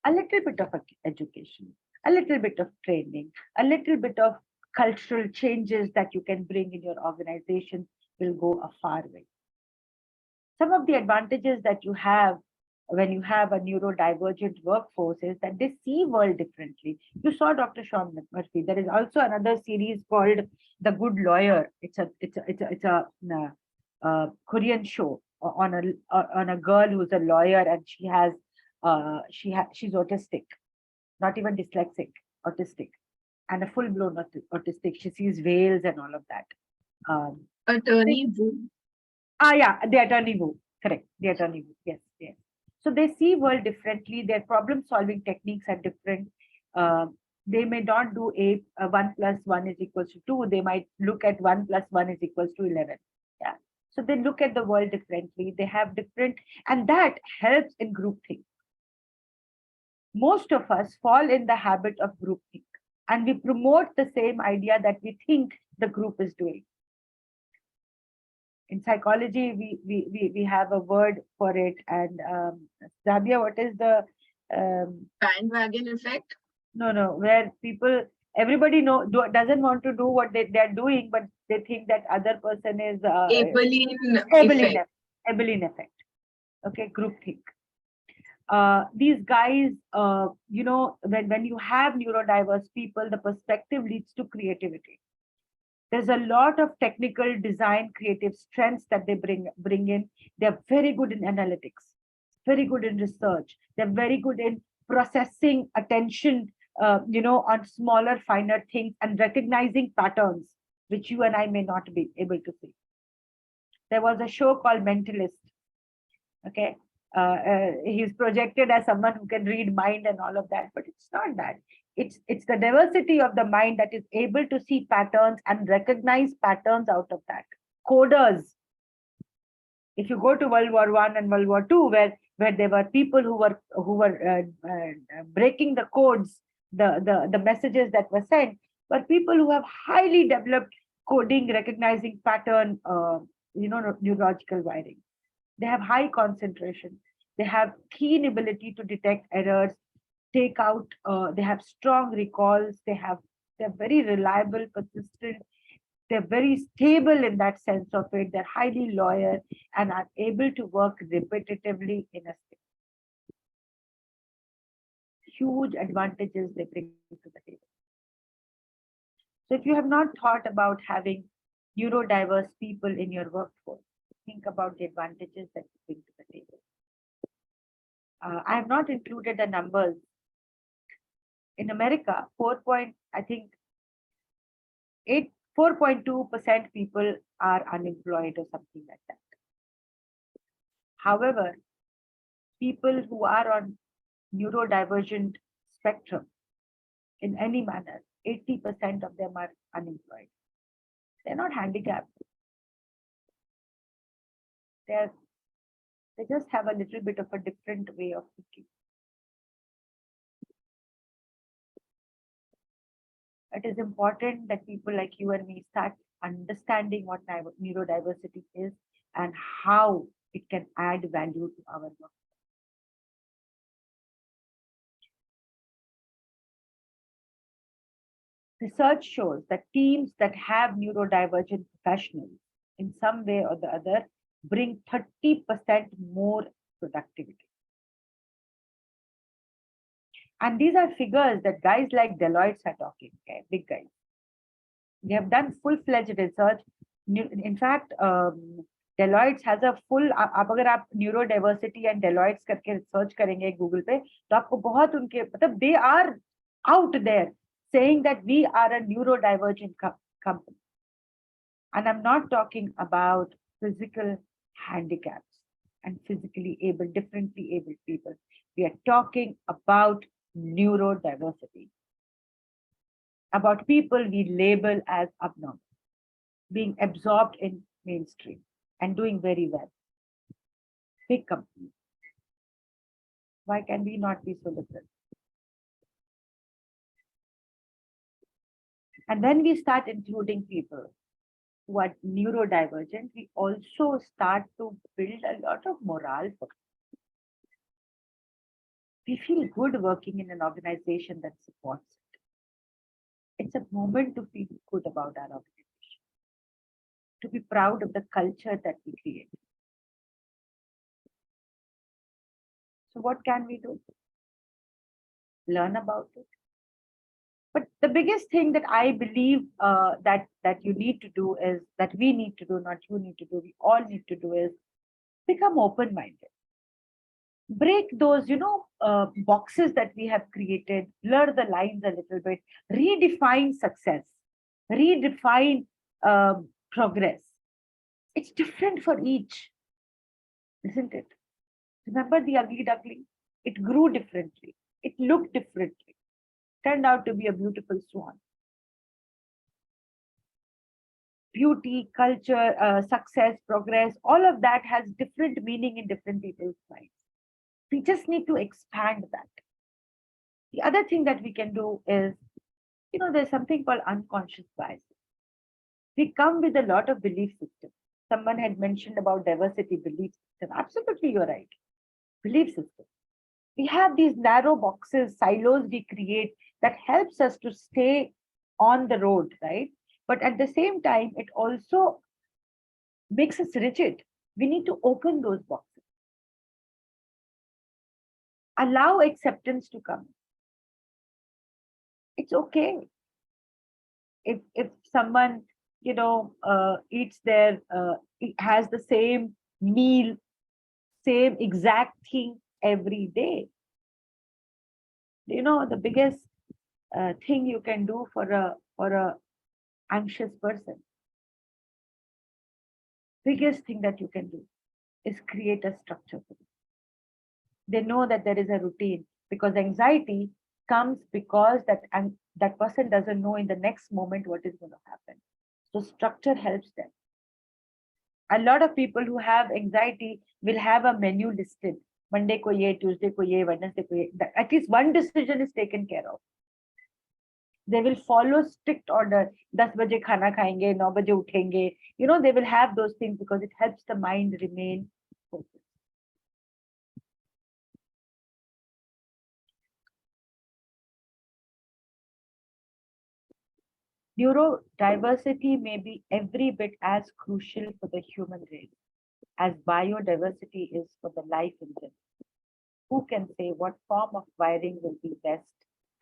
A little bit of education, a little bit of training, a little bit of cultural changes that you can bring in your organization will go a far way. Some of the advantages that you have when you have a neurodivergent workforce is that they see world differently. You saw Dr. Sean Murphy. There is also another series called The Good Lawyer. It's a Korean show on a girl who's a lawyer, and she's autistic, not even dyslexic, autistic, and a full-blown autistic. She sees whales and all of that. Attorney Wu. Yeah, the attorney Wu. Correct. The attorney Wu. Yes, yes. So they see world differently. Their problem-solving techniques are different. They may not do 1 plus 1 is equals to 2. They might look at 1 plus 1 is equals to 11. Yeah. So they look at the world differently. They have different, and that helps in groupthink. Most of us fall in the habit of groupthink, and we promote the same idea that we think the group is doing. In psychology, we have a word for it. And Zabia, what is the Bandwagon effect? No, where everybody doesn't want to do what they're doing, but they think that other person is Abilene effect. Okay, groupthink. These guys, when you have neurodiverse people, the perspective leads to creativity. There's a lot of technical design, creative strengths that they bring in. They're very good in analytics, very good in research. They're very good in processing attention, on smaller, finer things and recognizing patterns, which you and I may not be able to see. There was a show called Mentalist. Okay. He's projected as someone who can read mind and all of that, but it's not that. It's the diversity of the mind that is able to see patterns and recognize patterns out of that. Coders. If you go to World War I and World War II, where there were people who were breaking the codes, the messages that were sent, were people who have highly developed coding, recognizing pattern, neurological wiring. They have high concentration. They have keen ability to detect errors, take out. They have strong recalls. They're very reliable, persistent. They're very stable in that sense of it. They're highly loyal and are able to work repetitively in a state. Huge advantages they bring to the table. So if you have not thought about having neurodiverse people in your workforce, think about the advantages that you bring to the table. I have not included the numbers. In America, 4.2% people are unemployed or something like that. However, people who are on neurodivergent spectrum in any manner, 80% of them are unemployed. They're not handicapped. They just have a little bit of a different way of thinking. It is important that people like you and me start understanding what neurodiversity is and how it can add value to our work. Research shows that teams that have neurodivergent professionals in some way or the other bring 30% more productivity. And these are figures that guys like Deloitte are talking, okay, big guys. They have done full-fledged research. In fact, Deloitte has a full, अगर आप neurodiversity and Deloitte करके research करेंगे Google पे, तो आपको बहुत उनके, मतलब they are out there saying that we are a neurodivergent company. And I'm not talking about physical handicaps and physically able, differently able people. We are talking about neurodiversity. about people we label as abnormal, being absorbed in mainstream and doing very well. Big companies. Why can we not be so different? And when we start including people who are neurodivergent, we also start to build a lot of morale for them. We feel good working in an organization that supports it. It's a moment to feel good about our organization, to be proud of the culture that we create. So what can we do? Learn about it. But the biggest thing that I believe that you need to do is, that we need to do, not you need to do, we all need to do, is become open-minded. Break those, boxes that we have created, blur the lines a little bit, redefine success, redefine progress. It's different for each, isn't it? Remember the ugly duckling? It grew differently. It looked differently. Turned out to be a beautiful swan. Beauty, culture, success, progress, all of that has different meaning in different people's minds. We just need to expand that. The other thing that we can do is, there's something called unconscious bias. We come with a lot of belief systems. Someone had mentioned about diversity belief system. Absolutely, you're right. Belief system. We have these narrow boxes, silos we create that helps us to stay on the road, right? But at the same time, it also makes us rigid. We need to open those boxes. Allow acceptance to come. It's okay. If someone, eats has the same meal, same exact thing every day. The biggest thing you can do for a anxious person, biggest thing that you can do is create a structure for them. They know that there is a routine, because anxiety comes because that person doesn't know in the next moment what is going to happen. So structure helps them. A lot of people who have anxiety will have a menu listed. Monday ko ye, Tuesday ko ye, Wednesday ko ye. At least one decision is taken care of. They will follow strict order. 10 baje khana khayenge, 9 baje uthenge. They will have those things because it helps the mind remain focused. Neurodiversity may be every bit as crucial for the human race as biodiversity is for the life in general. Who can say what form of wiring will be best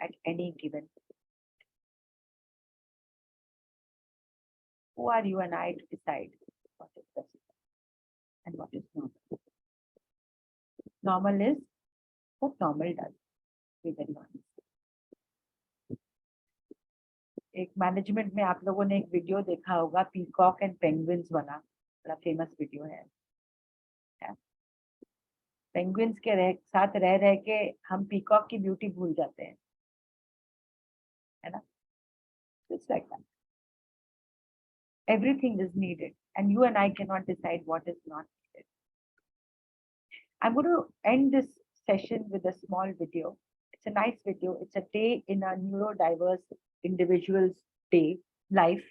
at any given time? Who are you and I to decide what is best and what is normal? Normal is what normal does, to be very honest. एक management में आप लोगों ने एक video देखा होगा, peacock and penguins वाला, बड़ा फेमस वीडियो है। पेंगुइन्स के साथ रह के हम पीकॉक की ब्यूटी भूल जाते हैं, है ना? It's like that. Everything is needed, and you and I cannot decide what is not needed. I'm going to end this session with a small video. It's a nice video. It's a day in a neurodiverse individual's day life.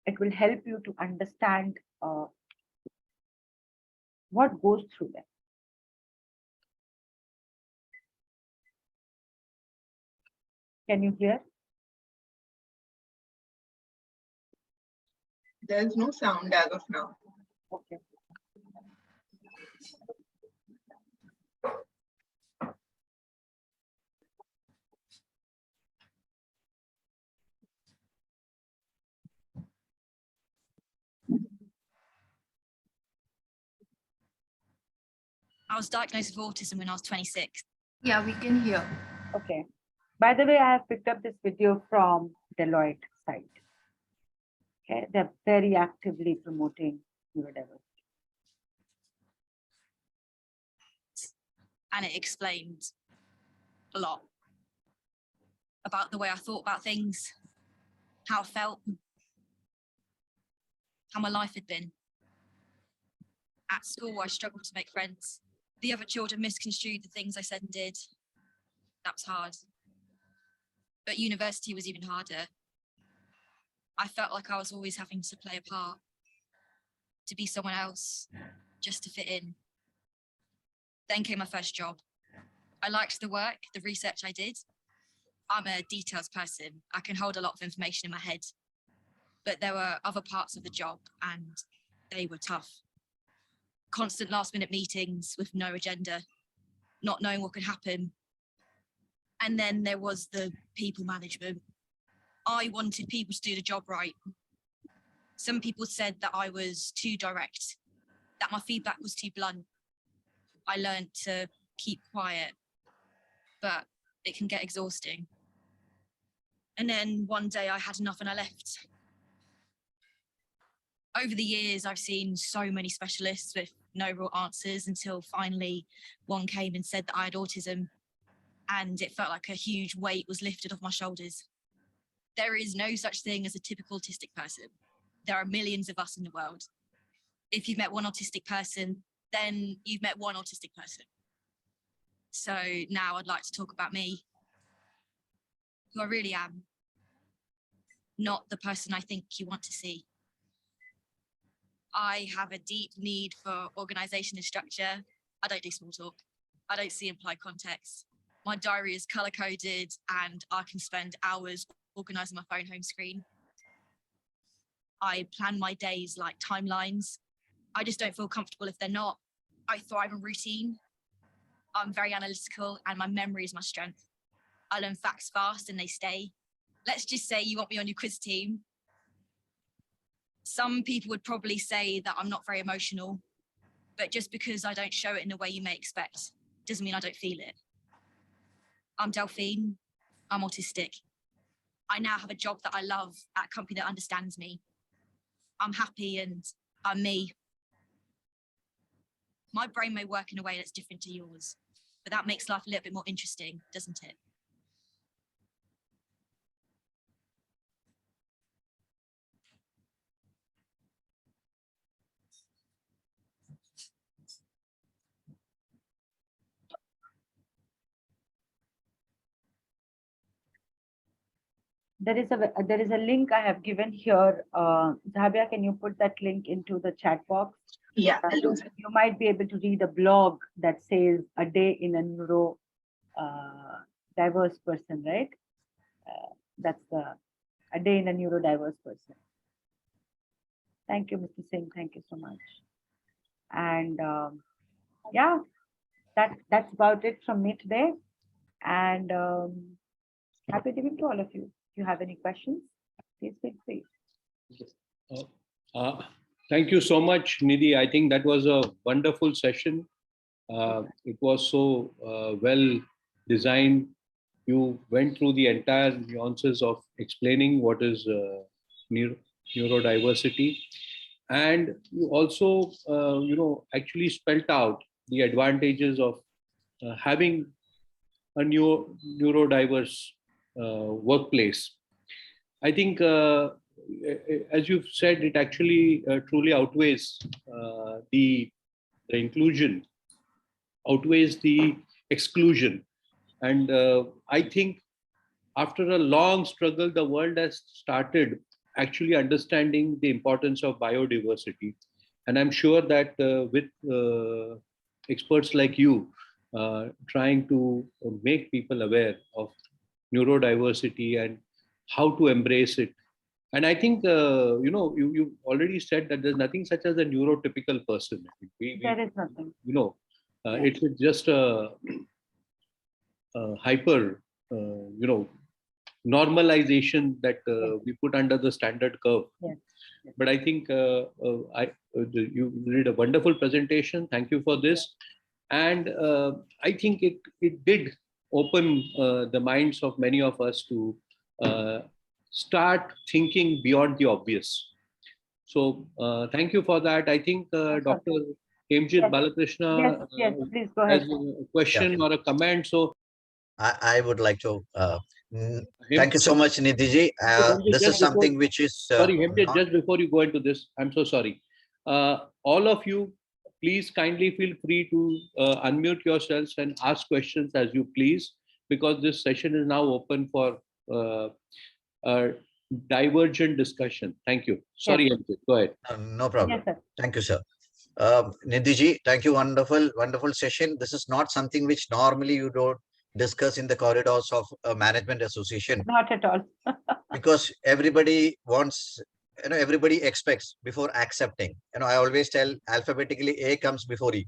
It will help you to understand what goes through them. Can you hear? There's no sound as of now. Okay. I was diagnosed with autism when I was 26. Yeah, we can hear. Okay. By the way, I have picked up this video from Deloitte site. Okay, they're very actively promoting neurodiversity. And it explained a lot about the way I thought about things, how I felt, how my life had been. At school, I struggled to make friends. The other children misconstrued the things I said and did. That was hard. But university was even harder. I felt like I was always having to play a part, to be someone else, just to fit in. Then came my first job. I liked the work, the research I did. I'm a details person. I can hold a lot of information in my head. But there were other parts of the job and they were tough. Constant last minute meetings with no agenda, not knowing what could happen. And then there was the people management. I wanted people to do the job right. Some people said that I was too direct, that my feedback was too blunt. I learned to keep quiet, but it can get exhausting. And then one day I had enough and I left. Over the years, I've seen so many specialists with no real answers until finally one came and said that I had autism, and it felt like a huge weight was lifted off my shoulders. There is no such thing as a typical autistic person. There are millions of us in the world. If you've met one autistic person, then you've met one autistic person. So now I'd like to talk about me, who I really am, not the person I think you want to see. I have a deep need for organisation and structure. I don't do small talk. I don't see implied context. My diary is colour-coded and I can spend hours organising my phone home screen. I plan my days like timelines. I just don't feel comfortable if they're not. I thrive on routine. I'm very analytical and my memory is my strength. I learn facts fast and they stay. Let's just say you want me on your quiz team. Some people would probably say that I'm not very emotional, but just because I don't show it in the way you may expect doesn't mean I don't feel it. I'm Delphine, I'm autistic. I now have a job that I love at a company that understands me. I'm happy and I'm me. My brain may work in a way that's different to yours, but that makes life a little bit more interesting, doesn't it? There is a link I have given here. Zabia, can you put that link into the chat box? Yeah, I'll do that. You might be able to read a blog that says a day in a neuro diverse person, right? That's a day in a neurodiverse person. Thank you, Mr. Singh. Thank you so much. And yeah, that's about it from me today. And happy evening to all of you. If you have any questions, please feel free. Thank you so much, Nidhi. I think that was a wonderful session. It was so well designed. You went through the entire nuances of explaining what is neurodiversity. And you also, actually spelled out the advantages of having a neurodiverse workplace. I think, as you've said, it actually truly outweighs the inclusion, outweighs the exclusion. And I think after a long struggle, the world has started actually understanding the importance of biodiversity. And I'm sure that with experts like you trying to make people aware of neurodiversity and how to embrace it. And I think, you already said that there's nothing such as a neurotypical person. There is nothing. It's just a hyper, normalization that we put under the standard curve. Yes. But I think you did a wonderful presentation. Thank you for this. And I think it did open the minds of many of us to start thinking beyond the obvious. So thank you for that. I think Dr. Hemjit Balakrishna Yes, please go ahead. has a question or a comment. So I would like to Thank you so much, Nidhi ji. This is Just before, something which is sorry, Hemjet, not. just before you go into this, I'm so sorry. All of you, please kindly feel free to unmute yourselves and ask questions as you please, because this session is now open for divergent discussion. Thank you. Sorry, Hemjet, go ahead. No problem. Yes, sir. Thank you, sir. Nidhi ji, thank you. Wonderful, wonderful session. This is not something which normally you don't discuss in the corridors of a management association, Not at all. because everybody wants, everybody expects before accepting. I always tell alphabetically A comes before E.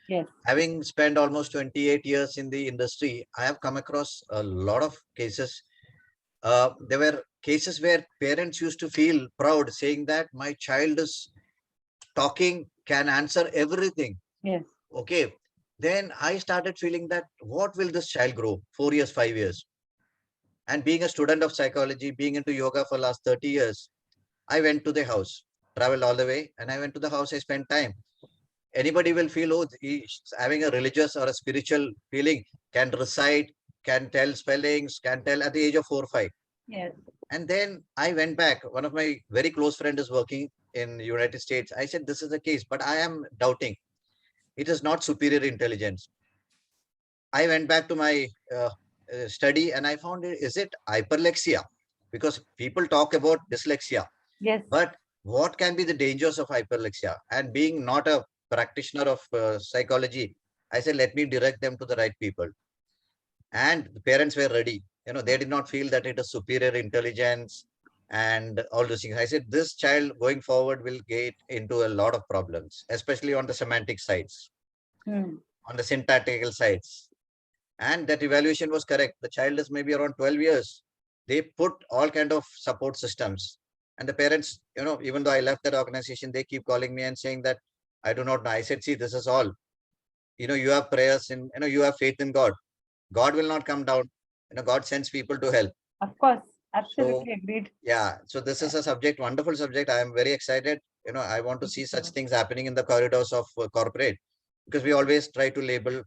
Yes. Having spent almost 28 years in the industry, I have come across a lot of cases. There were cases where parents used to feel proud saying that my child is talking, can answer everything. Yes. Okay. Then I started feeling that what will this child grow 4 years, 5 years? And being a student of psychology, being into yoga for last 30 years, I went to the house, traveled all the way, and I went to the house. I spent time. Anybody will feel, oh, he's having a religious or a spiritual feeling, can recite, can tell spellings, can tell at the age of 4 or 5. Yes. And then I went back. One of my very close friend is working in United States. I said, this is the case, but I am doubting. It is not superior intelligence. I went back to my study and I found, is it hyperlexia? Because people talk about dyslexia, Yes. but what can be the dangers of hyperlexia? And being not a practitioner of psychology, I said, let me direct them to the right people. And the parents were ready. They did not feel that it is superior intelligence and all those things. I said, this child going forward will get into a lot of problems, especially on the semantic sides, on the syntactical sides. And that evaluation was correct. The child is maybe around 12 years. They put all kind of support systems. And the parents, even though I left that organization, they keep calling me and saying that I do not know. I said, see, this is all. You have prayers in, you have faith in God. God will not come down. God sends people to help. Of course. So, Absolutely agreed. yeah. So this is a subject, wonderful subject. I am very excited. I want to Thank you see so such much. things happening in the corridors of corporate, because we always try to label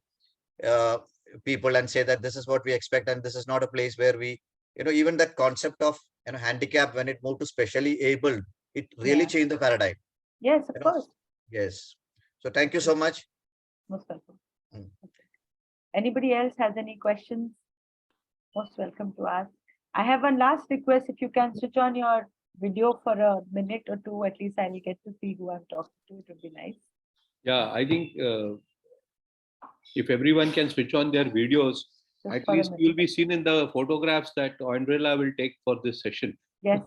uh, people and say that this is what we expect, and this is not a place where we, even that concept of handicap, when it moved to specially abled, it really Yeah. changed the paradigm. Yes, of course. Yes. So thank you so much. Most welcome. Mm. Okay. Anybody else has any questions? Most welcome to ask. I have one last request. If you can switch on your video for a minute or two, at least I will get to see who I'm talking to. It would be nice. Yeah, I think if everyone can switch on their videos, Just at for a least minute. you'll be seen in the photographs that Andrela will take for this session. Yes.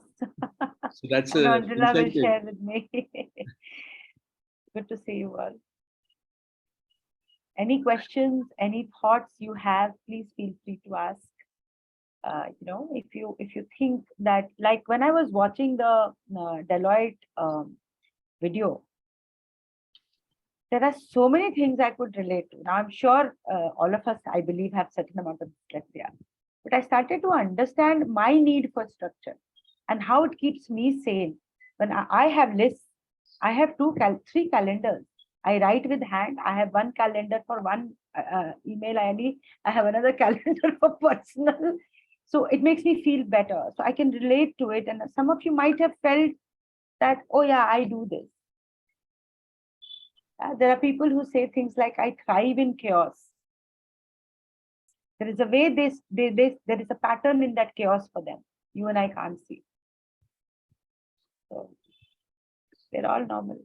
So that's And a Angela will incentive. share with me. Good to see you all. Any questions, any thoughts you have, please feel free to ask. If you think that, like when I was watching the Deloitte video, there are so many things I could relate to. Now I'm sure all of us, I believe, have certain amount of dyslexia, but I started to understand my need for structure and how it keeps me sane. When I have lists, I have three calendars. I write with hand. I have one calendar for one email ID. I have another calendar for personal. So it makes me feel better. So I can relate to it. And some of you might have felt that, oh yeah, I do this. There are people who say things like, I thrive in chaos. There is a way there is a pattern in that chaos for them. You and I can't see. So they're all normal.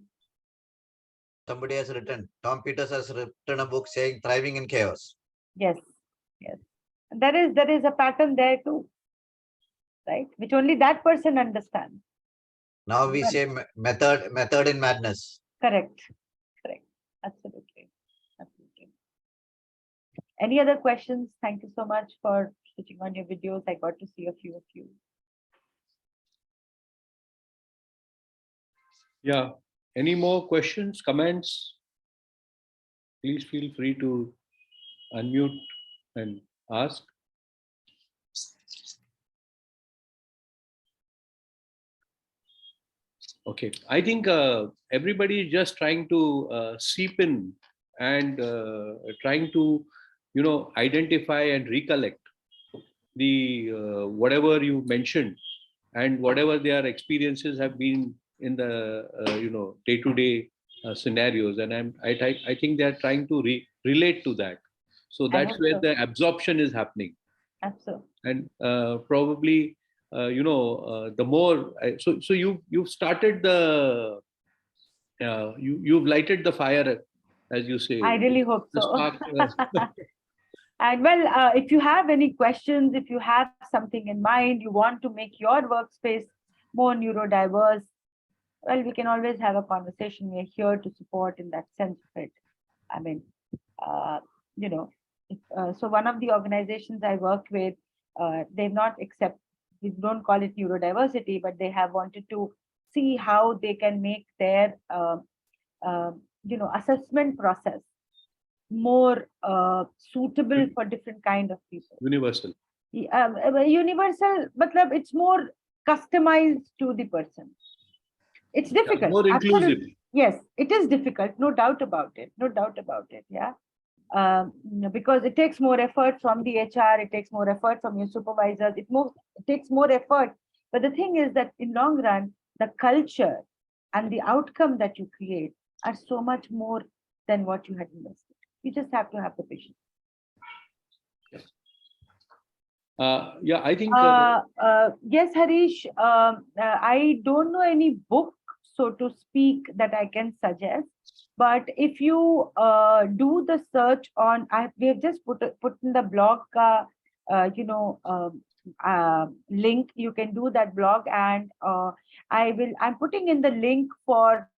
Somebody has written, Tom Peters has written a book saying thriving in chaos. Yes, yes. And there is a pattern there too, right? Which only that person understands. Now we say method in madness. Correct. Absolutely. Any other questions? Thank you so much for switching on your videos. I got to see a few of you. Yeah. Any more questions, comments? Please feel free to unmute and ask. Okay. I think everybody is just trying to seep in and trying to, identify and recollect. the whatever you mentioned and whatever their experiences have been in the day-to-day scenarios, and I think they are trying to relate to that. So I that's hope where so. the absorption is happening. Absolutely. And probably the more so you've started the you've lighted the fire, as you say. I really hope The so. spark, And well, if you have any questions, if you have something in mind, you want to make your workspace more neurodiverse, well, we can always have a conversation. We're here to support in that sense of it. I mean, you know, so one of the organizations I work with, they've not we don't call it neurodiversity, but they have wanted to see how they can make their, assessment process more suitable for different kind of people. universal. Universal, but it's more customized to the person. It's difficult. More inclusive. Absolutely. Yes, it is difficult. No doubt about it. No doubt about it. Yeah. Because it takes more effort from the HR, it takes more effort from your supervisors, it takes more effort. But the thing is that in long run, the culture and the outcome that you create are so much more than what you had invested. You just have to have the patience. Yeah, I think. Yes, Harish, I don't know any book, so to speak, that I can suggest. But if you do the search on, we have just put in the blog, link. You can do that blog, and I'm putting in the link for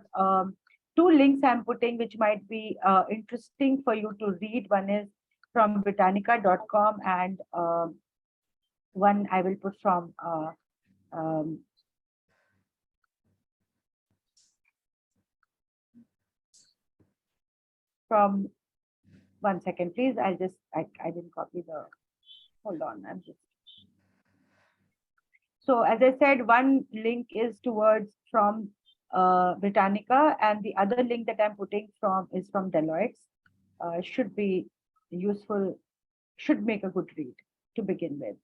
2 links I'm putting, which might be interesting for you to read. One is from Britannica.com, and one I will put from one second, please. I didn't copy the, hold on. So as I said, one link is towards from Britannica, and the other link that I'm putting is from Deloitte. Should be useful, should make a good read to begin with.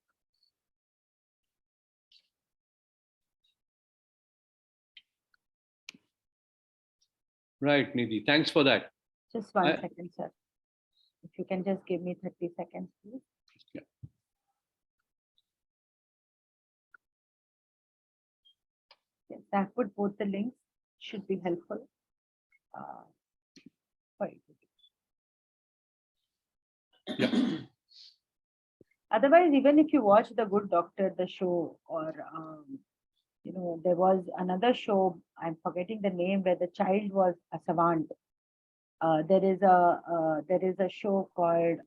Right, Nidhi. Thanks for that. Just one second, sir. If you can just give me 30 seconds, please. Yeah. Yes, I've put both the links. Should be helpful. Yeah. Otherwise, even if you watch The Good Doctor, the show, or there was another show, I'm forgetting the name, where the child was a savant. There is a show called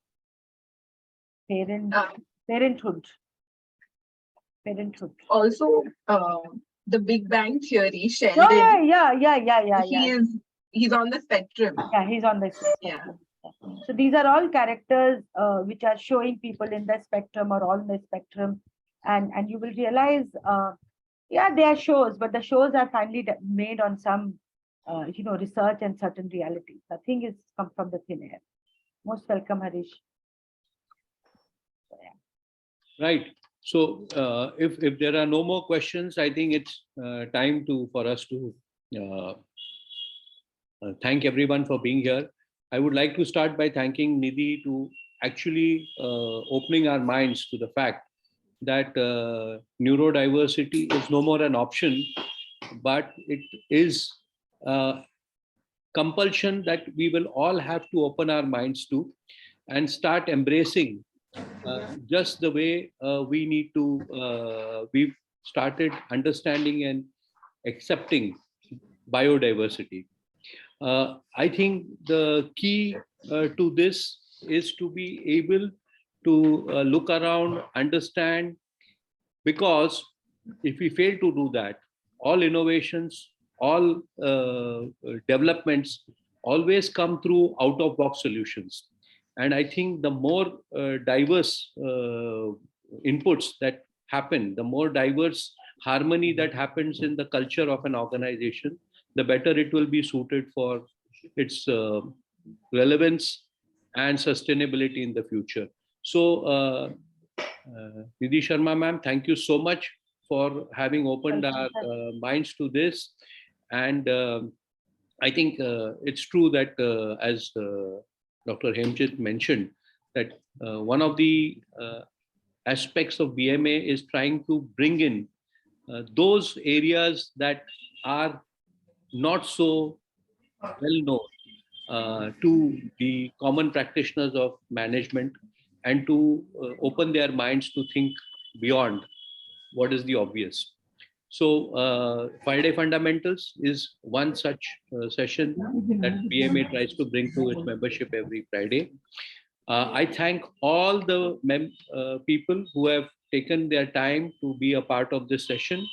Parenthood. Also, the Big Bang Theory, Sheldon. Yeah. He's on the spectrum. Yeah, he's on the spectrum. Yeah. So these are all characters which are showing people in the spectrum or on the spectrum, and you will realize, they are shows, but the shows are finally made on some research and certain realities. The thing is come from the thin air. Most welcome, Harish. Right. So if there are no more questions, I think it's time for us to thank everyone for being here. I would like to start by thanking Nidhi to actually opening our minds to the fact that neurodiversity is no more an option, but it is compulsion that we will all have to open our minds to and start embracing just the way we need to. We've started understanding and accepting biodiversity. I think the key to this is to be able to look around, understand, because if we fail to do that, all innovations, all developments always come through out-of-box solutions. And I think the more diverse inputs that happen, the more diverse harmony that happens in the culture of an organization, the better it will be suited for its relevance and sustainability in the future. So Nidhi Sharma ma'am, thank you so much for having opened our minds to this. And I think it's true that as Dr. Hemchit mentioned, that one of the aspects of BMA is trying to bring in those areas that are not so well known to the common practitioners of management, and to open their minds to think beyond what is the obvious. So, 5-day fundamentals is one such session that BMA tries to bring to its membership every Friday. I thank all the people who have taken their time to be a part of this session,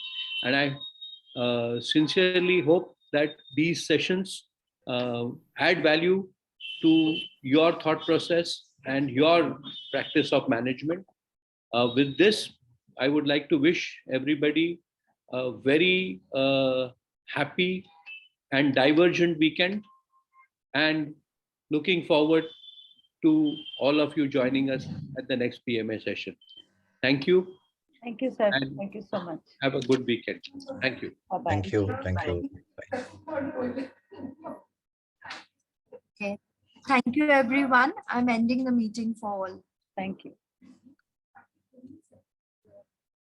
and I sincerely hope that these sessions add value to your thought process and your practice of management. With this, I would like to wish everybody a very happy and divergent weekend, and looking forward to all of you joining us at the next PMA session. Thank you. Thank you, sir. And Thank you so much. have a good weekend. Thank you. Bye-bye. Thank you. Thank you. Bye. Okay. Thank you, everyone. I'm ending the meeting for all. Thank you.